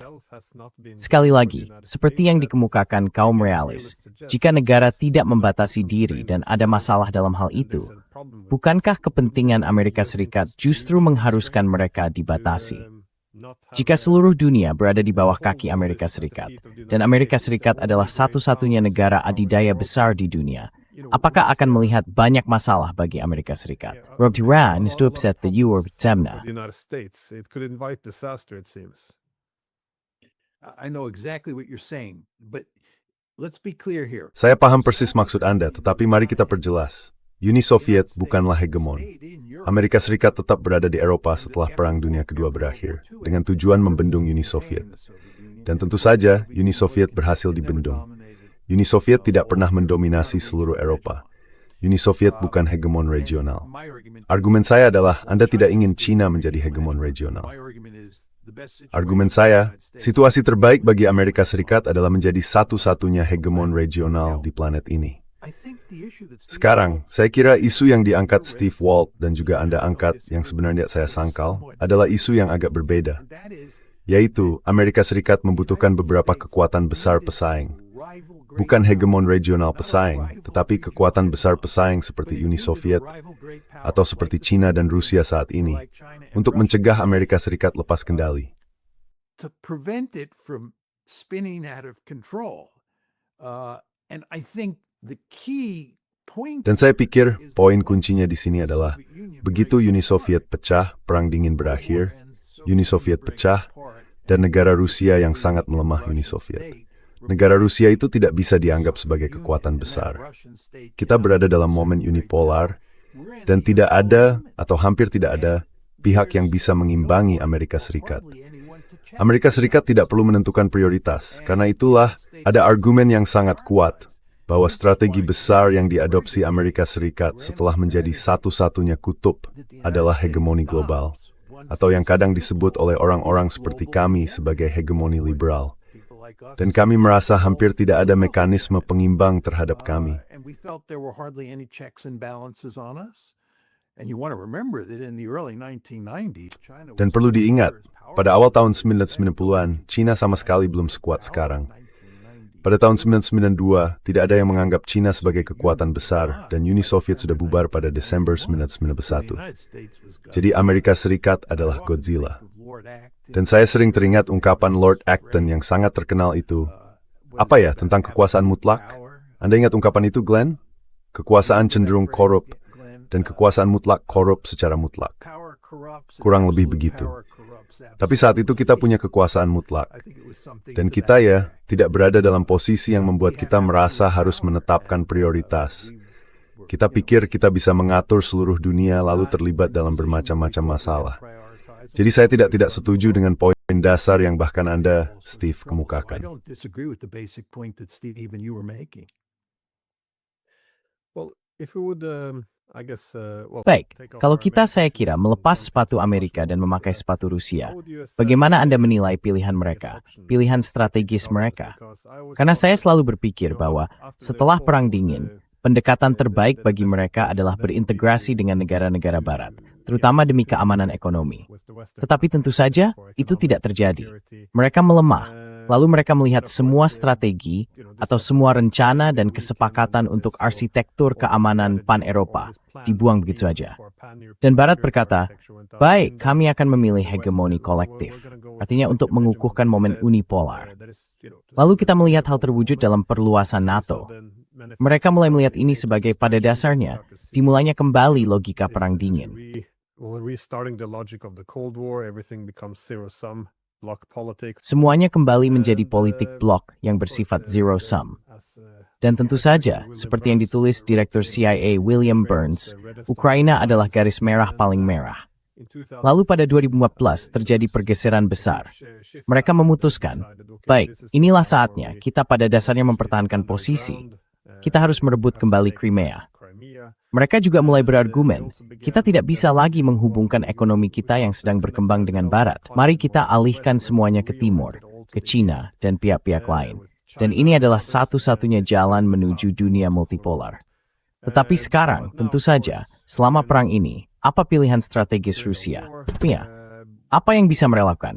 Sekali lagi, seperti yang dikemukakan kaum realis, jika negara tidak membatasi diri dan ada masalah dalam hal itu, bukankah kepentingan Amerika Serikat justru mengharuskan mereka dibatasi? Jika seluruh dunia berada di bawah kaki Amerika Serikat, dan Amerika Serikat adalah satu-satunya negara adidaya besar di dunia, apakah akan melihat banyak masalah bagi Amerika Serikat? Rob Duran is to upset the EU or Zemna. I know exactly what you're saying, but let's be clear here. Saya paham persis maksud Anda, tetapi mari kita perjelas. Uni Soviet bukanlah hegemon. Amerika Serikat tetap berada di Eropa setelah Perang Dunia Kedua berakhir, dengan tujuan membendung Uni Soviet. Dan tentu saja, Uni Soviet berhasil dibendung. Uni Soviet tidak pernah mendominasi seluruh Eropa. Uni Soviet bukan hegemon regional. Argumen saya adalah Anda tidak ingin Cina menjadi hegemon regional. Argumen saya, situasi terbaik bagi Amerika Serikat adalah menjadi satu-satunya hegemon regional di planet ini. Sekarang, saya kira isu yang diangkat Steve Walt dan juga Anda angkat yang sebenarnya saya sangkal adalah isu yang agak berbeda, yaitu Amerika Serikat membutuhkan beberapa kekuatan besar pesaing. Bukan hegemon regional pesaing, tetapi kekuatan besar pesaing seperti Uni Soviet atau seperti China dan Rusia saat ini untuk mencegah Amerika Serikat lepas kendali. To prevent it from spinning out of control. And I think the key point. Dan saya pikir poin kuncinya di sini adalah begitu Uni Soviet pecah, Perang Dingin berakhir, Uni Soviet pecah, dan negara Rusia yang sangat melemah Uni Soviet. Negara Rusia itu tidak bisa dianggap sebagai kekuatan besar. Kita berada dalam momen unipolar, dan tidak ada, atau hampir tidak ada, pihak yang bisa mengimbangi Amerika Serikat. Amerika Serikat tidak perlu menentukan prioritas, karena itulah ada argumen yang sangat kuat bahwa strategi besar yang diadopsi Amerika Serikat setelah menjadi satu-satunya kutub adalah hegemoni global, atau yang kadang disebut oleh orang-orang seperti kami sebagai hegemoni liberal. Dan kami merasa hampir tidak ada mekanisme pengimbang terhadap kami. Dan perlu diingat, pada awal tahun 1990-an, China sama sekali belum sekuat sekarang. Pada tahun 1992, tidak ada yang menganggap China sebagai kekuatan besar, dan Uni Soviet sudah bubar pada Desember 1991. Jadi Amerika Serikat adalah Godzilla. Dan saya sering teringat ungkapan Lord Acton yang sangat terkenal itu. Apa ya, tentang kekuasaan mutlak? Anda ingat ungkapan itu, Glenn? Kekuasaan cenderung korup, dan kekuasaan mutlak korup secara mutlak. Kurang lebih begitu. Tapi saat itu kita punya kekuasaan mutlak. Dan kita tidak berada dalam posisi yang membuat kita merasa harus menetapkan prioritas. Kita pikir kita bisa mengatur seluruh dunia lalu terlibat dalam bermacam-macam masalah. Jadi saya tidak setuju dengan poin dasar yang bahkan Anda, Steve, kemukakan. Baik, kalau saya kira melepas sepatu Amerika dan memakai sepatu Rusia, bagaimana Anda menilai pilihan mereka, pilihan strategis mereka? Karena saya selalu berpikir bahwa setelah Perang Dingin, pendekatan terbaik bagi mereka adalah berintegrasi dengan negara-negara Barat, terutama demi keamanan ekonomi. Tetapi tentu saja, itu tidak terjadi. Mereka melemah, lalu mereka melihat semua strategi atau semua rencana dan kesepakatan untuk arsitektur keamanan pan-Eropa dibuang begitu saja. Dan Barat berkata, baik, kami akan memilih hegemoni kolektif, artinya untuk mengukuhkan momen unipolar. Lalu kita melihat hal terwujud dalam perluasan NATO. Mereka mulai melihat ini sebagai pada dasarnya dimulainya kembali logika Perang Dingin. Semuanya kembali menjadi politik blok yang bersifat zero sum. Dan tentu saja, seperti yang ditulis Direktur CIA William Burns, Ukraina adalah garis merah paling merah. Lalu pada 2014 terjadi pergeseran besar. Mereka memutuskan, baik, inilah saatnya kita pada dasarnya mempertahankan posisi. Kita harus merebut kembali Crimea. Mereka juga mulai berargumen, kita tidak bisa lagi menghubungkan ekonomi kita yang sedang berkembang dengan Barat. Mari kita alihkan semuanya ke timur, ke China, dan pihak-pihak lain. Dan ini adalah satu-satunya jalan menuju dunia multipolar. Tetapi sekarang, tentu saja, selama perang ini, apa pilihan strategis Rusia? Apa yang bisa mereka lakukan?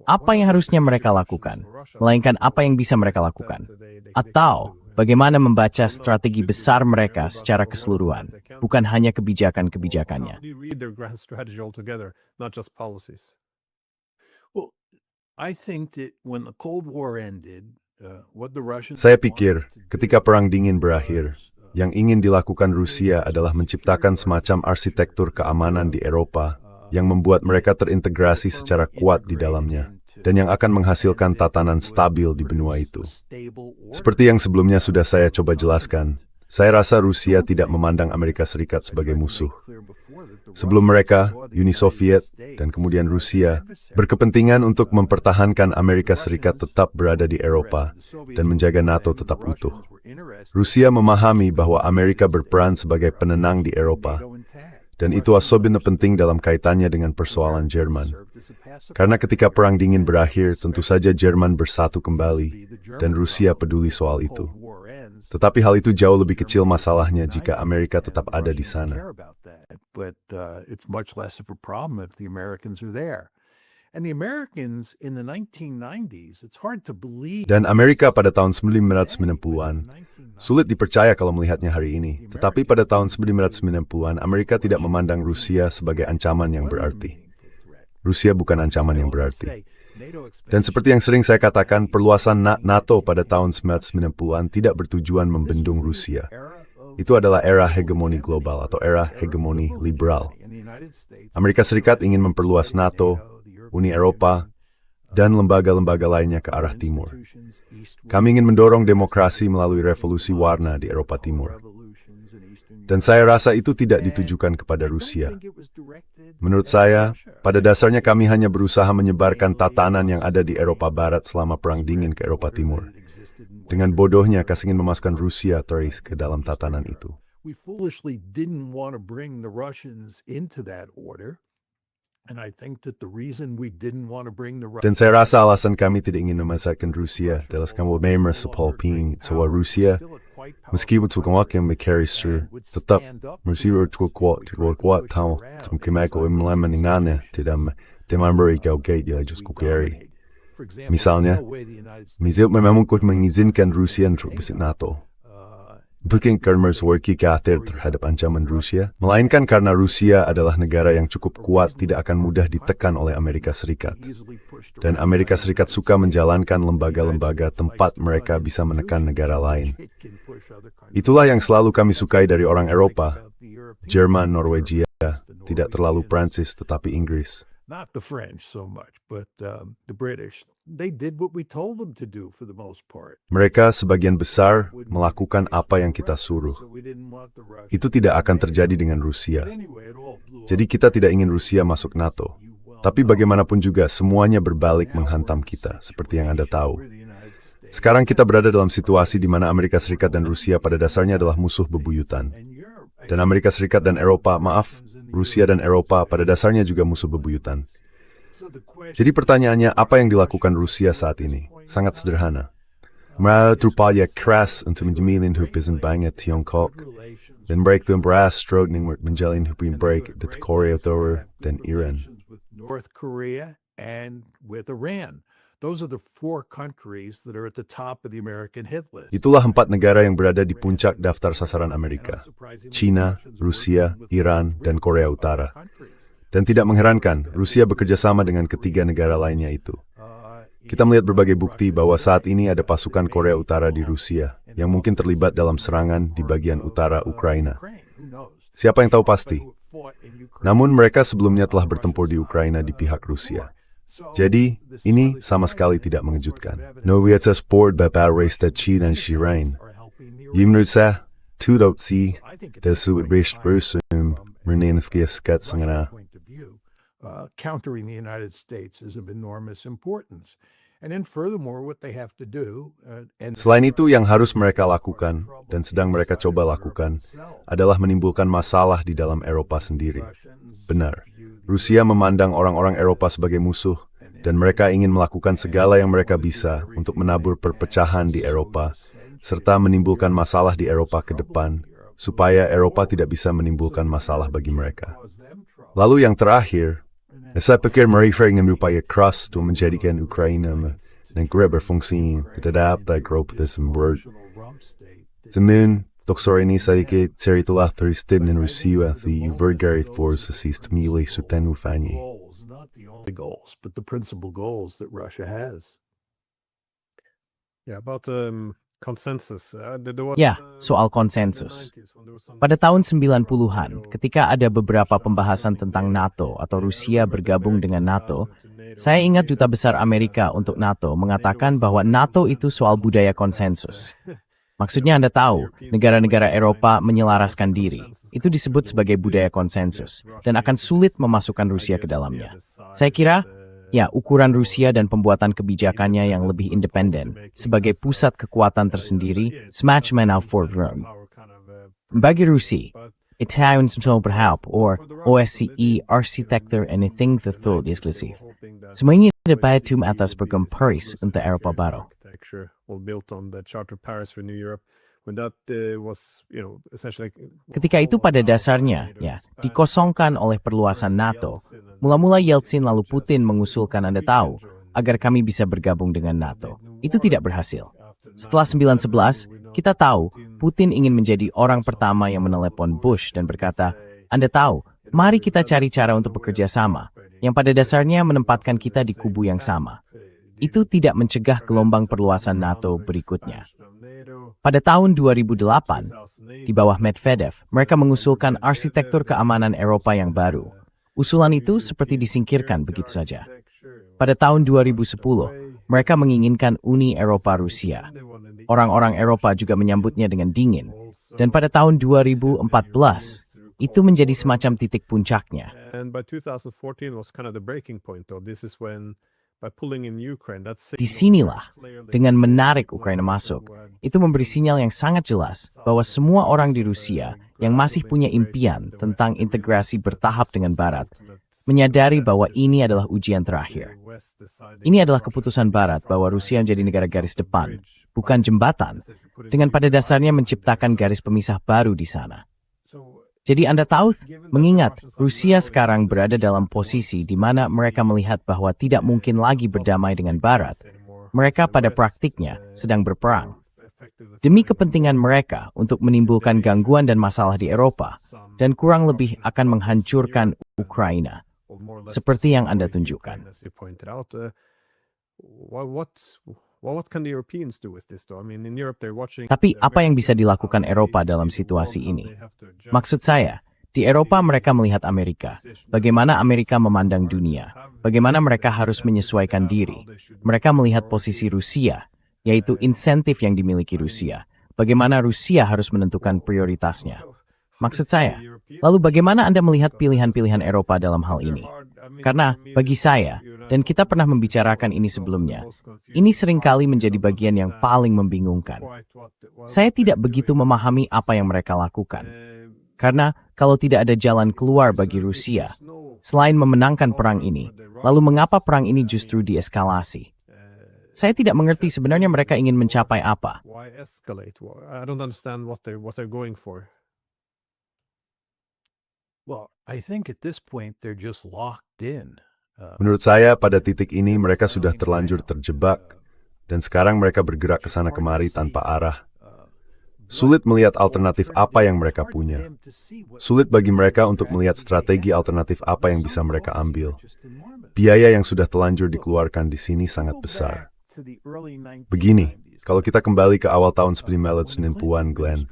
Apa yang harusnya mereka lakukan? Melainkan apa yang bisa mereka lakukan? Atau bagaimana membaca strategi besar mereka secara keseluruhan, bukan hanya kebijakan-kebijakannya. Saya pikir, ketika Perang Dingin berakhir, yang ingin dilakukan Rusia adalah menciptakan semacam arsitektur keamanan di Eropa yang membuat mereka terintegrasi secara kuat di dalamnya. dan yang akan menghasilkan tatanan stabil di benua itu. Seperti yang sebelumnya sudah saya coba jelaskan, saya rasa Rusia tidak memandang Amerika Serikat sebagai musuh. Sebelum mereka, Uni Soviet, dan kemudian Rusia, berkepentingan untuk mempertahankan Amerika Serikat tetap berada di Eropa dan menjaga NATO tetap utuh. Rusia memahami bahwa Amerika berperan sebagai penenang di Eropa, dan itu особенно penting dalam kaitannya dengan persoalan Jerman. Karena ketika Perang Dingin berakhir, tentu saja Jerman bersatu kembali, dan Rusia peduli soal itu. Tetapi hal itu jauh lebih kecil masalahnya jika Amerika tetap ada di sana. But it's much less of a problem if the Americans are there. And the Americans in the 1990s, it's hard to believe. Dan Amerika pada tahun 1990-an, sulit dipercaya kalau melihatnya hari ini. Tetapi pada tahun 1990-an, Amerika tidak memandang Rusia sebagai ancaman yang berarti. Rusia bukan ancaman yang berarti. Dan seperti yang sering saya katakan, perluasan NATO pada tahun 1990-an tidak bertujuan membendung Rusia. Itu adalah era hegemoni global atau era hegemoni liberal. Amerika Serikat ingin memperluas NATO, Uni Eropa, dan lembaga-lembaga lainnya ke arah timur. Kami ingin mendorong demokrasi melalui revolusi warna di Eropa Timur. Dan saya rasa itu tidak ditujukan kepada Rusia. Menurut saya, pada dasarnya kami hanya berusaha menyebarkan tatanan yang ada di Eropa Barat selama Perang Dingin ke Eropa Timur. Dengan bodohnya, Kas ingin memasukkan Rusia terus ke dalam tatanan itu. We foolishly didn't want to bring the Russians into that order. And I think that the reason we didn't want to bring the Dan saya rasa alasan kami tidak ingin memasukkan Rusia adalah kami merasa sepalping bahwa Rusia, meski untuk yang berkaitan, tetap Rusia kuat tahu kemako melakukan tidak memberi gate dia just kukeri. Misalnya, Misil memang mengizinkan Rusia untuk masuk NATO. Bukan karena memiliki khawatir terhadap ancaman Rusia, melainkan karena Rusia adalah negara yang cukup kuat tidak akan mudah ditekan oleh Amerika Serikat. Dan Amerika Serikat suka menjalankan lembaga-lembaga tempat mereka bisa menekan negara lain. Itulah yang selalu kami sukai dari orang Eropa, Jerman, Norwegia, tidak terlalu Prancis tetapi Inggris. Not the French so much, but the British. They did what we told them to do for the most part. Mereka sebagian besar melakukan apa yang kita suruh. Itu tidak akan terjadi dengan Rusia. Jadi kita tidak ingin Rusia masuk NATO. Tapi bagaimanapun juga semuanya berbalik menghantam kita, seperti yang Anda tahu. Sekarang kita berada dalam situasi di mana Amerika Serikat dan Rusia pada dasarnya adalah musuh bebuyutan. Dan Amerika Serikat dan Eropa, Rusia dan Eropa pada dasarnya juga musuh bebuyutan. Jadi pertanyaannya, apa yang dilakukan Rusia saat ini? Sangat sederhana. Mereka berupaya keras untuk menjamin hubungan banget Tiongkok dan breakthrough beras struggling menjalin hubungan baik dengan Korea Utara dan Iran. North Korea and with Iran. Those are the four countries that are at the top of the American hit list. Itulah 4 negara yang berada di puncak daftar sasaran Amerika. China, Rusia, Iran, dan Korea Utara. Dan tidak mengherankan, Rusia bekerja sama dengan ketiga negara lainnya itu. Kita melihat berbagai bukti bahwa saat ini ada pasukan Korea Utara di Rusia yang mungkin terlibat dalam serangan di bagian utara Ukraina. Siapa yang tahu pasti? Namun mereka sebelumnya telah bertempur di Ukraina di pihak Rusia. Jadi, ini sama sekali tidak mengejutkan. Novia sport bapak resta China dan Shirain. Menurut saya, tidak sih, desu berish bersum, merenefkiaskat sengana. Countering the United States is of enormous importance. And then furthermore, what they have to do, Selain itu, yang harus mereka lakukan, dan sedang mereka coba lakukan, adalah menimbulkan masalah di dalam Eropa sendiri. Benar, Rusia memandang orang-orang Eropa sebagai musuh, dan mereka ingin melakukan segala yang mereka bisa untuk menabur perpecahan di Eropa, serta menimbulkan masalah di Eropa ke depan, supaya Eropa tidak bisa menimbulkan masalah bagi mereka. Lalu yang terakhir, saya pikir mereka ingin berupaya keras untuk menjadikan Ukraina negara berfungsi terhadap globalisme world. Namun, dokter ini saya telah teristid dan Rusia di bergaris forces milih sultan Ufani. the goals, but the principal goals that Russia has. Yeah, about consensus. Ya, soal konsensus. Pada tahun 90-an, ketika ada beberapa pembahasan tentang NATO atau Rusia bergabung dengan NATO, Saya ingat Duta Besar Amerika untuk NATO mengatakan bahwa NATO itu soal budaya konsensus. Maksudnya Anda tahu, negara-negara Eropa menyelaraskan diri. Itu disebut sebagai budaya konsensus, dan akan sulit memasukkan Rusia ke dalamnya. Saya kira, ya, ukuran Rusia dan pembuatan kebijakannya yang lebih independen, sebagai pusat kekuatan tersendiri, smash now for room. Bagi Rusia, Italian berhap, or OSCE arsitektur anything the eksklusif. Semuanya dapat atas program Paris untuk Eropa Baru. Ketika itu pada dasarnya, ya, dikosongkan oleh perluasan NATO. Mula-mula Yeltsin lalu Putin mengusulkan Anda tahu, agar kami bisa bergabung dengan NATO. Itu tidak berhasil. Setelah 9/11, kita tahu Putin ingin menjadi orang pertama yang menelepon Bush dan berkata, Anda tahu, mari kita cari cara untuk bekerja sama, yang pada dasarnya menempatkan kita di kubu yang sama. Itu tidak mencegah gelombang perluasan NATO berikutnya. Pada tahun 2008, di bawah Medvedev, mereka mengusulkan arsitektur keamanan Eropa yang baru. Usulan itu seperti disingkirkan begitu saja. Pada tahun 2010, mereka menginginkan Uni Eropa Rusia. Orang-orang Eropa juga menyambutnya dengan dingin. Dan pada tahun 2014, itu menjadi semacam titik puncaknya. Disinilah, dengan menarik Ukraina masuk, itu memberi sinyal yang sangat jelas bahwa semua orang di Rusia yang masih punya impian tentang integrasi bertahap dengan Barat, menyadari bahwa ini adalah ujian terakhir. Ini adalah keputusan Barat bahwa Rusia menjadi negara garis depan, bukan jembatan, dengan pada dasarnya menciptakan garis pemisah baru di sana. Jadi Anda tahu, mengingat Rusia sekarang berada dalam posisi di mana mereka melihat bahwa tidak mungkin lagi berdamai dengan Barat, mereka pada praktiknya sedang berperang. Demi kepentingan mereka untuk menimbulkan gangguan dan masalah di Eropa, dan kurang lebih akan menghancurkan Ukraina, seperti yang Anda tunjukkan. Tapi apa yang bisa dilakukan Eropa dalam situasi ini? Maksud saya, di Eropa mereka melihat Amerika, bagaimana Amerika memandang dunia, bagaimana mereka harus menyesuaikan diri. Mereka melihat posisi Rusia, yaitu insentif yang dimiliki Rusia, bagaimana Rusia harus menentukan prioritasnya. Maksud saya, lalu bagaimana Anda melihat pilihan-pilihan Eropa dalam hal ini? Karena bagi saya, dan kita pernah membicarakan ini sebelumnya, ini seringkali menjadi bagian yang paling membingungkan. Saya tidak begitu memahami apa yang mereka lakukan. Karena kalau tidak ada jalan keluar bagi Rusia, selain memenangkan perang ini, lalu mengapa perang ini justru dieskalasi? Saya tidak mengerti sebenarnya mereka ingin mencapai apa. Well, I think at this point they're just locked in. Menurut saya, pada titik ini mereka sudah terlanjur terjebak, dan sekarang mereka bergerak ke sana kemari tanpa arah. Sulit melihat alternatif apa yang mereka punya. Sulit bagi mereka untuk melihat strategi alternatif apa yang bisa mereka ambil. Biaya yang sudah telanjur dikeluarkan di sini sangat besar. Begini, kalau kita kembali ke awal tahun 1990-an, Glenn,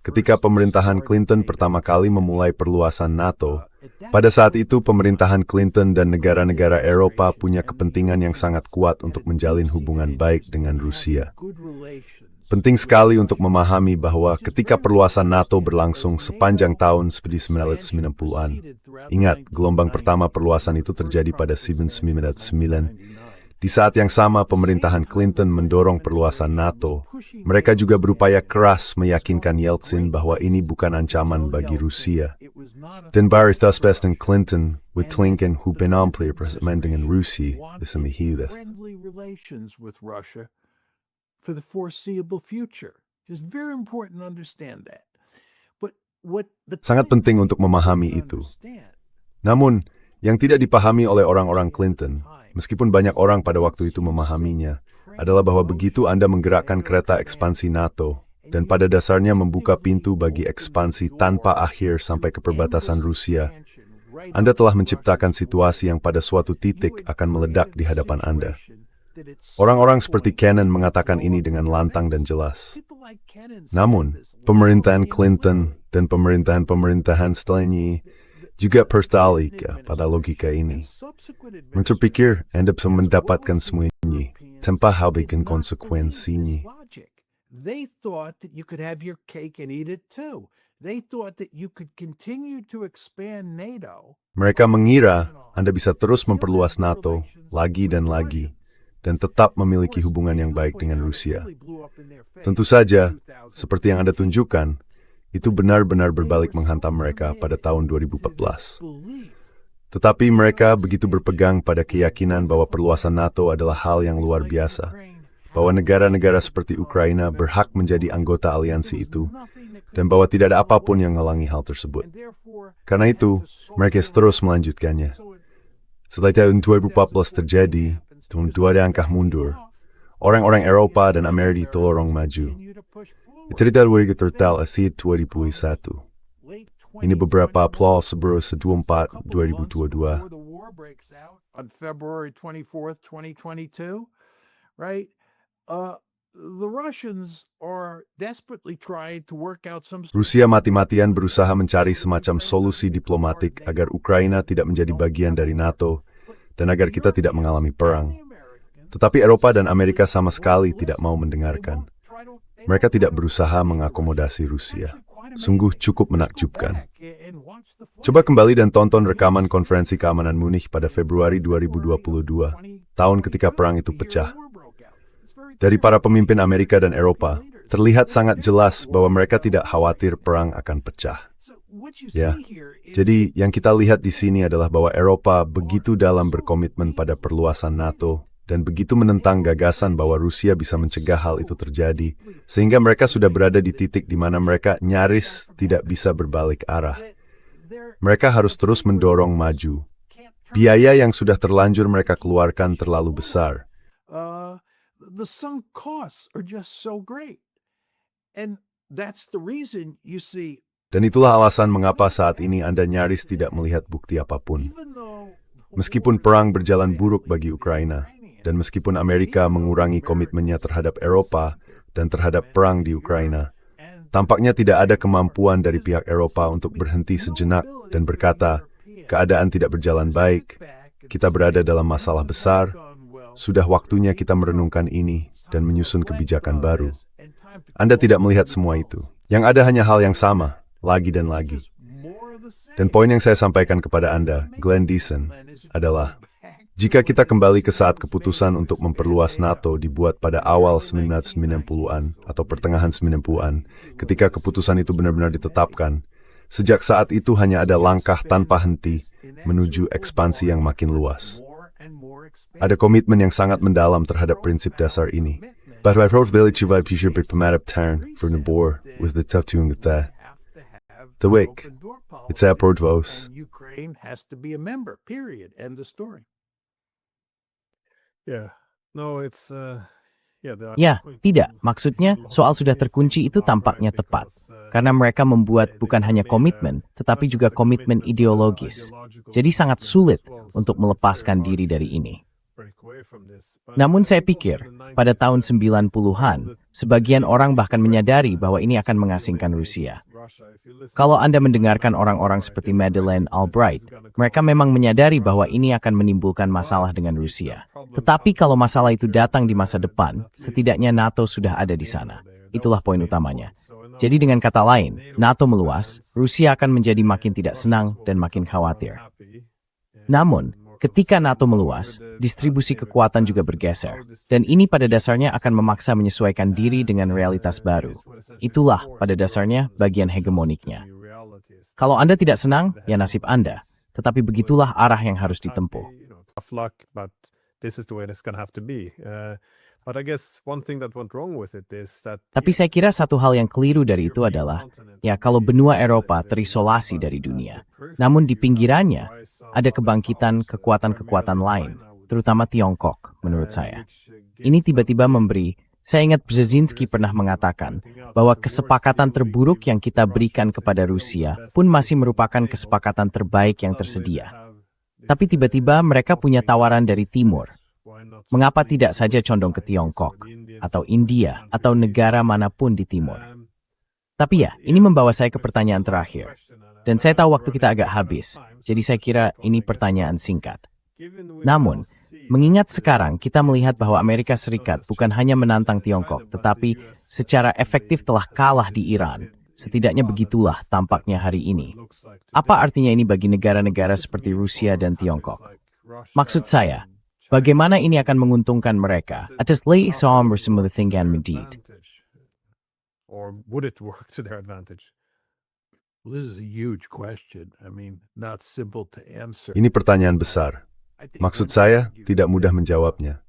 ketika pemerintahan Clinton pertama kali memulai perluasan NATO, pada saat itu pemerintahan Clinton dan negara-negara Eropa punya kepentingan yang sangat kuat untuk menjalin hubungan baik dengan Rusia. Penting sekali untuk memahami bahwa ketika perluasan NATO berlangsung sepanjang tahun 1990-an, ingat, gelombang pertama perluasan itu terjadi pada 1999. Di saat yang sama pemerintahan Clinton mendorong perluasan NATO, mereka juga berupaya keras meyakinkan Yeltsin bahwa ini bukan ancaman bagi Rusia. Dan baru Thusbest dan Clinton, Clinton hubungan persamaan dengan Rusia, disemihiudah. For the foreseeable future. It's very important to understand that. But what the Sangat penting untuk memahami itu. Namun, yang tidak dipahami oleh orang-orang Clinton, meskipun banyak orang pada waktu itu memahaminya, adalah bahwa begitu Anda menggerakkan kereta ekspansi NATO, dan pada dasarnya membuka pintu bagi ekspansi tanpa akhir sampai ke perbatasan Rusia, Anda telah menciptakan situasi yang pada suatu titik akan meledak di hadapan Anda. Orang-orang seperti Kennan mengatakan ini dengan lantang dan jelas. Namun, pemerintahan Clinton dan pemerintahan-pemerintahan setelahnya juga Perstalika pada logika ini. Mereka pikir Anda bisa mendapatkan semua ini tanpa habiskan konsekuensinya. They thought that you could have your cake and eat it too. They thought that you could continue to expand NATO. Mereka mengira Anda bisa terus memperluas NATO lagi dan lagi, dan tetap memiliki hubungan yang baik dengan Rusia. Tentu saja, seperti yang Anda tunjukkan, itu benar-benar berbalik menghantam mereka pada tahun 2014. Tetapi mereka begitu berpegang pada keyakinan bahwa perluasan NATO adalah hal yang luar biasa, bahwa negara-negara seperti Ukraina berhak menjadi anggota aliansi itu, dan bahwa tidak ada apapun yang menghalangi hal tersebut. Karena itu, mereka terus melanjutkannya. Setelah tahun 2014 terjadi, tahun 2 langkah mundur, orang-orang Eropa dan Amerika tolong maju. Cerita warga tertal asid 2021. Ini beberapa aplaus sebelum 24 2022. On February 24th, 2022, right? The Russians are desperately trying to work out some. Rusia mati-matian berusaha mencari semacam solusi diplomatik agar Ukraina tidak menjadi bagian dari NATO dan agar kita tidak mengalami perang. Tetapi Eropa dan Amerika sama sekali tidak mau mendengarkan. Mereka tidak berusaha mengakomodasi Rusia. Sungguh cukup menakjubkan. Coba kembali dan tonton rekaman konferensi keamanan Munich pada Februari 2022, tahun ketika perang itu pecah. Dari para pemimpin Amerika dan Eropa, terlihat sangat jelas bahwa mereka tidak khawatir perang akan pecah. Ya, jadi yang kita lihat di sini adalah bahwa Eropa begitu dalam berkomitmen pada perluasan NATO, dan begitu menentang gagasan bahwa Rusia bisa mencegah hal itu terjadi, sehingga mereka sudah berada di titik di mana mereka nyaris tidak bisa berbalik arah. Mereka harus terus mendorong maju. Biaya yang sudah terlanjur mereka keluarkan terlalu besar. The sunk costs are just so great. And that's the reason you see. Dan itulah alasan mengapa saat ini Anda nyaris tidak melihat bukti apapun. Meskipun perang berjalan buruk bagi Ukraina, dan meskipun Amerika mengurangi komitmennya terhadap Eropa dan terhadap perang di Ukraina, tampaknya tidak ada kemampuan dari pihak Eropa untuk berhenti sejenak dan berkata, keadaan tidak berjalan baik, kita berada dalam masalah besar, sudah waktunya kita merenungkan ini dan menyusun kebijakan baru. Anda tidak melihat semua itu. Yang ada hanya hal yang sama, lagi dan lagi. Dan poin yang saya sampaikan kepada Anda, Glenn Deason, adalah jika kita kembali ke saat keputusan untuk memperluas NATO dibuat pada awal 1990-an atau pertengahan 90-an, ketika keputusan itu benar-benar ditetapkan, sejak saat itu hanya ada langkah tanpa henti menuju ekspansi yang makin luas. Ada komitmen yang sangat mendalam terhadap prinsip dasar ini. Bahwa veliciva pisir berpemadap turn for nebor with the taftung the wake. It's a prodvos. Ukraine has to be a member, period. End of story. Yeah. No, it's Ya, tidak. Maksudnya, soal sudah terkunci itu tampaknya tepat. Karena mereka membuat bukan hanya komitmen, tetapi juga komitmen ideologis. Jadi sangat sulit untuk melepaskan diri dari ini. Namun saya pikir, pada tahun 90-an, sebagian orang bahkan menyadari bahwa ini akan mengasingkan Rusia. Kalau Anda mendengarkan orang-orang seperti Madeleine Albright, mereka memang menyadari bahwa ini akan menimbulkan masalah dengan Rusia. Tetapi kalau masalah itu datang di masa depan, setidaknya NATO sudah ada di sana. Itulah poin utamanya. Jadi dengan kata lain, NATO meluas, Rusia akan menjadi makin tidak senang dan makin khawatir. Namun, ketika NATO meluas, distribusi kekuatan juga bergeser, dan ini pada dasarnya akan memaksa menyesuaikan diri dengan realitas baru. Itulah pada dasarnya bagian hegemoniknya. Kalau Anda tidak senang, ya nasib Anda, tetapi begitulah arah yang harus ditempuh. Tapi saya kira satu hal yang keliru dari itu adalah, ya kalau benua Eropa terisolasi dari dunia, namun di pinggirannya ada kebangkitan kekuatan-kekuatan lain, terutama Tiongkok, menurut saya. Ini tiba-tiba memberi, saya ingat Brzezinski pernah mengatakan, bahwa kesepakatan terburuk yang kita berikan kepada Rusia pun masih merupakan kesepakatan terbaik yang tersedia. Tapi tiba-tiba mereka punya tawaran dari timur. Mengapa tidak saja condong ke Tiongkok, atau India, atau negara manapun di timur? Tapi ya, ini membawa saya ke pertanyaan terakhir. Dan saya tahu waktu kita agak habis, jadi saya kira ini pertanyaan singkat. Namun, mengingat sekarang kita melihat bahwa Amerika Serikat bukan hanya menantang Tiongkok, tetapi secara efektif telah kalah di Iran. Setidaknya begitulah tampaknya hari ini. Apa artinya ini bagi negara-negara seperti Rusia dan Tiongkok? Maksud saya, bagaimana ini akan menguntungkan mereka atas Islam bersama dengan Medid? Or would it work to their advantage? Well, this is a huge question. I mean, not simple to answer. Ini pertanyaan besar. Maksud saya, tidak mudah menjawabnya.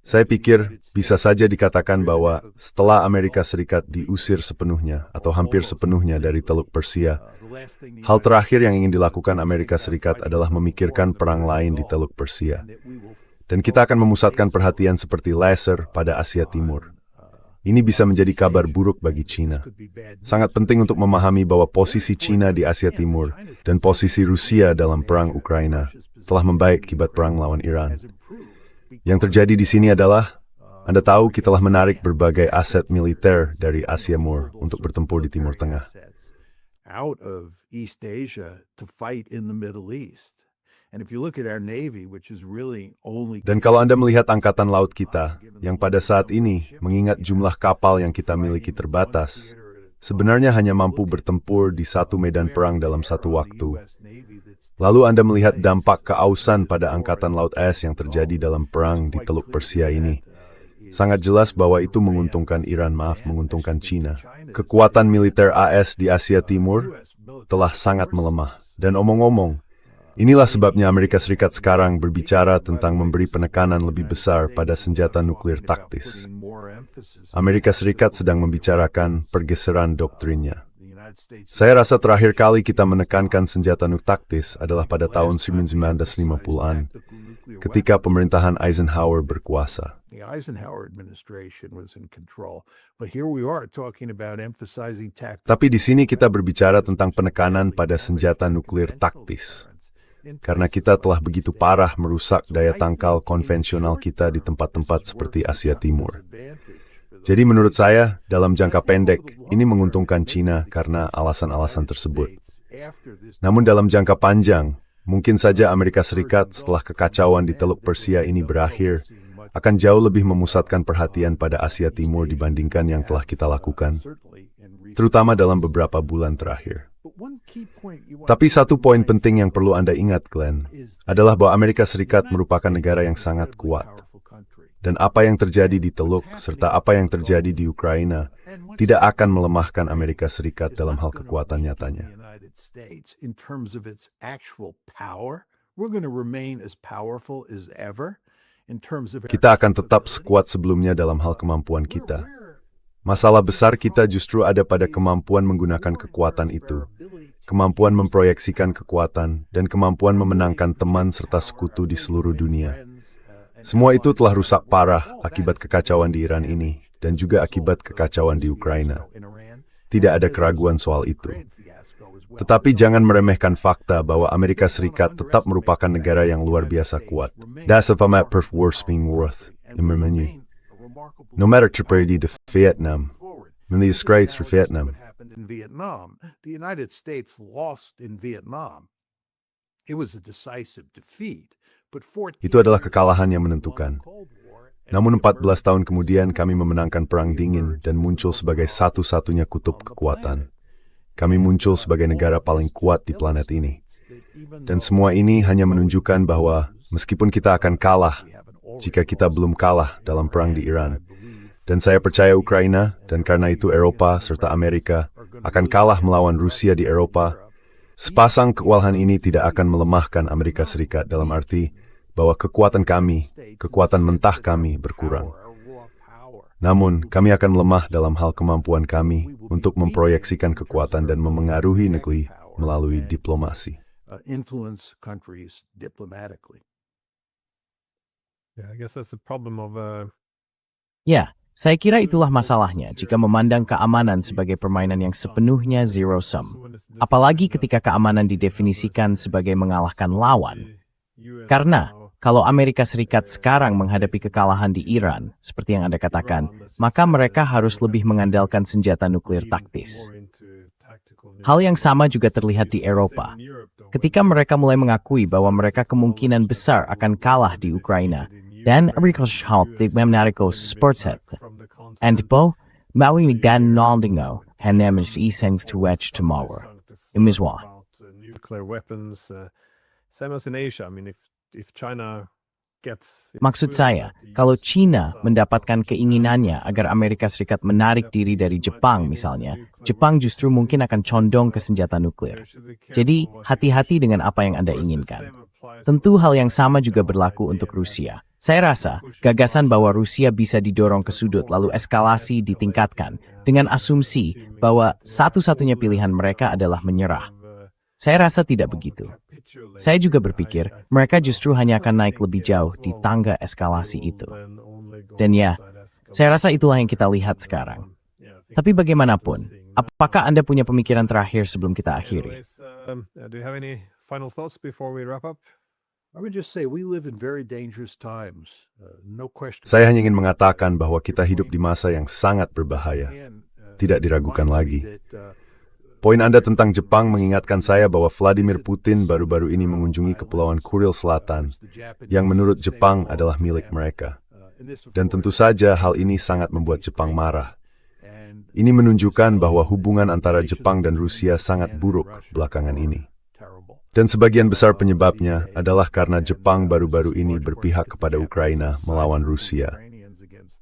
Saya pikir bisa saja dikatakan bahwa setelah Amerika Serikat diusir sepenuhnya atau hampir sepenuhnya dari Teluk Persia, hal terakhir yang ingin dilakukan Amerika Serikat adalah memikirkan perang lain di Teluk Persia. Dan kita akan memusatkan perhatian seperti laser pada Asia Timur. Ini bisa menjadi kabar buruk bagi China. Sangat penting untuk memahami bahwa posisi China di Asia Timur dan posisi Rusia dalam perang Ukraina telah membaik akibat perang lawan Iran. Yang terjadi di sini adalah, Anda tahu kita telah menarik berbagai aset militer dari Asia Timur untuk bertempur di Timur Tengah. Out of East Asia to fight in the Middle East. And if you look at our Navy, which is really only... Dan kalau Anda melihat angkatan laut kita, yang pada saat ini, mengingat jumlah kapal yang kita miliki terbatas, sebenarnya hanya mampu bertempur di satu medan perang dalam satu waktu. Lalu Anda melihat dampak keausan pada Angkatan Laut AS yang terjadi dalam perang di Teluk Persia ini. Sangat jelas bahwa itu menguntungkan menguntungkan China. Kekuatan militer AS di Asia Timur telah sangat melemah. Dan omong-omong, inilah sebabnya Amerika Serikat sekarang berbicara tentang memberi penekanan lebih besar pada senjata nuklir taktis. Amerika Serikat sedang membicarakan pergeseran doktrinnya. Saya rasa terakhir kali kita menekankan senjata nuklir taktis adalah pada tahun 1950-an, ketika pemerintahan Eisenhower berkuasa. Tapi di sini kita berbicara tentang penekanan pada senjata nuklir taktis. Karena kita telah begitu parah merusak daya tangkal konvensional kita di tempat-tempat seperti Asia Timur. Jadi menurut saya, dalam jangka pendek, ini menguntungkan China karena alasan-alasan tersebut. Namun dalam jangka panjang, mungkin saja Amerika Serikat setelah kekacauan di Teluk Persia ini berakhir, akan jauh lebih memusatkan perhatian pada Asia Timur dibandingkan yang telah kita lakukan, terutama dalam beberapa bulan terakhir. Tapi satu poin penting yang perlu Anda ingat, Glenn, adalah bahwa Amerika Serikat merupakan negara yang sangat kuat. Dan apa yang terjadi di Teluk, serta apa yang terjadi di Ukraina, tidak akan melemahkan Amerika Serikat dalam hal kekuatan nyatanya. Kita akan tetap sekuat sebelumnya dalam hal kemampuan kita. Masalah besar kita justru ada pada kemampuan menggunakan kekuatan itu, kemampuan memproyeksikan kekuatan, dan kemampuan memenangkan teman serta sekutu di seluruh dunia. Semua itu telah rusak parah akibat kekacauan di Iran ini, dan juga akibat kekacauan di Ukraina. Tidak ada keraguan soal itu. Tetapi jangan meremehkan fakta bahwa Amerika Serikat tetap merupakan negara yang luar biasa kuat. That's the fact perf worst being worth. No matter tragedy de Vietnam, when the disgrace for Vietnam. The United States lost in Vietnam. It was a decisive defeat. Itu adalah kekalahan yang menentukan. Namun 14 tahun kemudian kami memenangkan Perang Dingin dan muncul sebagai satu-satunya kutub kekuatan. Kami muncul sebagai negara paling kuat di planet ini. Dan semua ini hanya menunjukkan bahwa meskipun kita akan kalah, jika kita belum kalah dalam perang di Iran, dan saya percaya Ukraina, dan karena itu Eropa serta Amerika, akan kalah melawan Rusia di Eropa, sepasang kewalahan ini tidak akan melemahkan Amerika Serikat dalam arti bahwa kekuatan kami, kekuatan mentah kami berkurang. Namun, kami akan lemah dalam hal kemampuan kami untuk memproyeksikan kekuatan dan memengaruhi negeri melalui diplomasi. Ya, saya kira itulah masalahnya jika memandang keamanan sebagai permainan yang sepenuhnya zero-sum. Apalagi ketika keamanan didefinisikan sebagai mengalahkan lawan. Karena, kalau Amerika Serikat sekarang menghadapi kekalahan di Iran, seperti yang Anda katakan, maka mereka harus lebih mengandalkan senjata nuklir taktis. Hal yang sama juga terlihat di Eropa. Ketika mereka mulai mengakui bahwa mereka kemungkinan besar akan kalah di Ukraina, dan Amerika's Mathematical Sportshet. And po, Maui dan Naldingo, Hanemist Esengs to Wedge tomorrow. Imizwa. Nuclear weapons, same as in Asia. I mean, if China gets... Maksud saya, kalau China mendapatkan keinginannya agar Amerika Serikat menarik diri dari Jepang misalnya, Jepang justru mungkin akan condong ke senjata nuklir. Jadi, hati-hati dengan apa yang Anda inginkan. Tentu hal yang sama juga berlaku untuk Rusia. Saya rasa, gagasan bahwa Rusia bisa didorong ke sudut lalu eskalasi ditingkatkan dengan asumsi bahwa satu-satunya pilihan mereka adalah menyerah. Saya rasa tidak begitu. Saya juga berpikir mereka justru hanya akan naik lebih jauh di tangga eskalasi itu. Dan ya, saya rasa itulah yang kita lihat sekarang. Tapi bagaimanapun, apakah Anda punya pemikiran terakhir sebelum kita akhiri? Do you have any final thoughts before we wrap up? I would just say we live in very dangerous times. No question. Saya hanya ingin mengatakan bahwa kita hidup di masa yang sangat berbahaya. Tidak diragukan lagi. Poin Anda tentang Jepang mengingatkan saya bahwa Vladimir Putin baru-baru ini mengunjungi Kepulauan Kuril Selatan, yang menurut Jepang adalah milik mereka. Dan tentu saja hal ini sangat membuat Jepang marah. Ini menunjukkan bahwa hubungan antara Jepang dan Rusia sangat buruk belakangan ini. Dan sebagian besar penyebabnya adalah karena Jepang baru-baru ini berpihak kepada Ukraina melawan Rusia.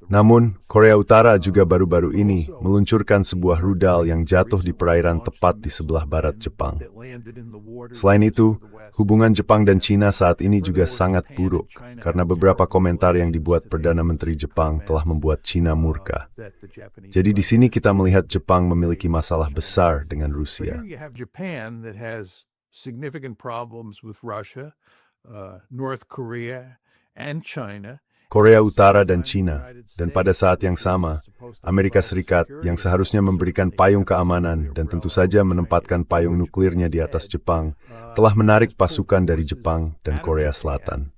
Namun, Korea Utara juga baru-baru ini meluncurkan sebuah rudal yang jatuh di perairan tepat di sebelah barat Jepang. Selain itu, hubungan Jepang dan China saat ini juga sangat buruk karena beberapa komentar yang dibuat Perdana Menteri Jepang telah membuat China murka. Jadi di sini kita melihat Jepang memiliki masalah besar dengan Rusia. Significant problems with Russia, North Korea, and China. Korea Utara dan China, dan pada saat yang sama, Amerika Serikat yang seharusnya memberikan payung keamanan dan tentu saja menempatkan payung nuklirnya di atas Jepang, telah menarik pasukan dari Jepang dan Korea Selatan.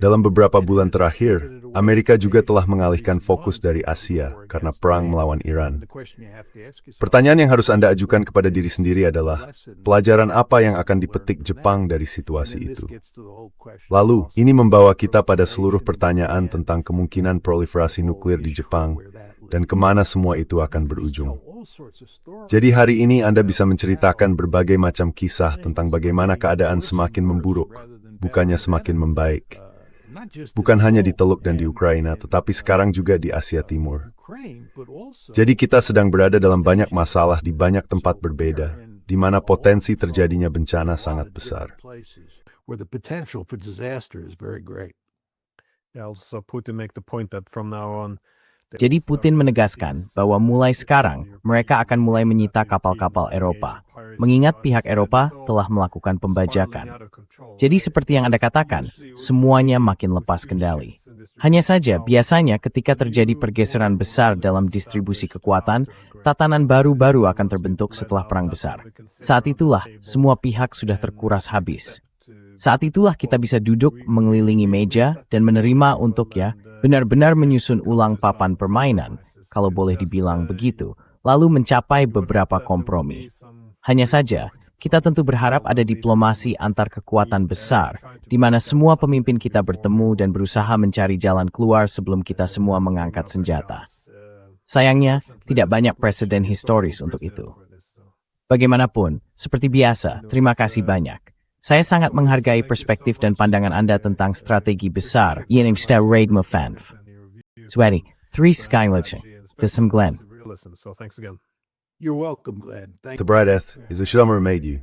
Dalam beberapa bulan terakhir, Amerika juga telah mengalihkan fokus dari Asia karena perang melawan Iran. Pertanyaan yang harus Anda ajukan kepada diri sendiri adalah, pelajaran apa yang akan dipetik Jepang dari situasi itu? Lalu, ini membawa kita pada seluruh pertanyaan tentang kemungkinan proliferasi nuklir di Jepang dan kemana semua itu akan berujung. Jadi hari ini Anda bisa menceritakan berbagai macam kisah tentang bagaimana keadaan semakin memburuk, bukannya semakin membaik. Bukan hanya di Teluk dan di Ukraina, tetapi sekarang juga di Asia Timur. Jadi kita sedang berada dalam banyak masalah di banyak tempat berbeda, di mana potensi terjadinya bencana sangat besar. Jadi Putin menegaskan bahwa mulai sekarang mereka akan mulai menyita kapal-kapal Eropa, mengingat pihak Eropa telah melakukan pembajakan. Jadi seperti yang Anda katakan, semuanya makin lepas kendali. Hanya saja biasanya ketika terjadi pergeseran besar dalam distribusi kekuatan, tatanan baru-baru akan terbentuk setelah perang besar. Saat itulah semua pihak sudah terkuras habis. Saat itulah kita bisa duduk mengelilingi meja dan menerima untuk benar-benar menyusun ulang papan permainan, kalau boleh dibilang begitu, lalu mencapai beberapa kompromi. Hanya saja, kita tentu berharap ada diplomasi antar kekuatan besar, di mana semua pemimpin kita bertemu dan berusaha mencari jalan keluar sebelum kita semua mengangkat senjata. Sayangnya, tidak banyak presiden historis untuk itu. Bagaimanapun, seperti biasa, terima kasih banyak. Saya sangat menghargai perspektif dan pandangan Anda tentang strategi besar yang mesti Fanf. Swati, 3 Skylighting, Glenn. You're welcome, Glenn. The Bright Earth is a Schumer made you.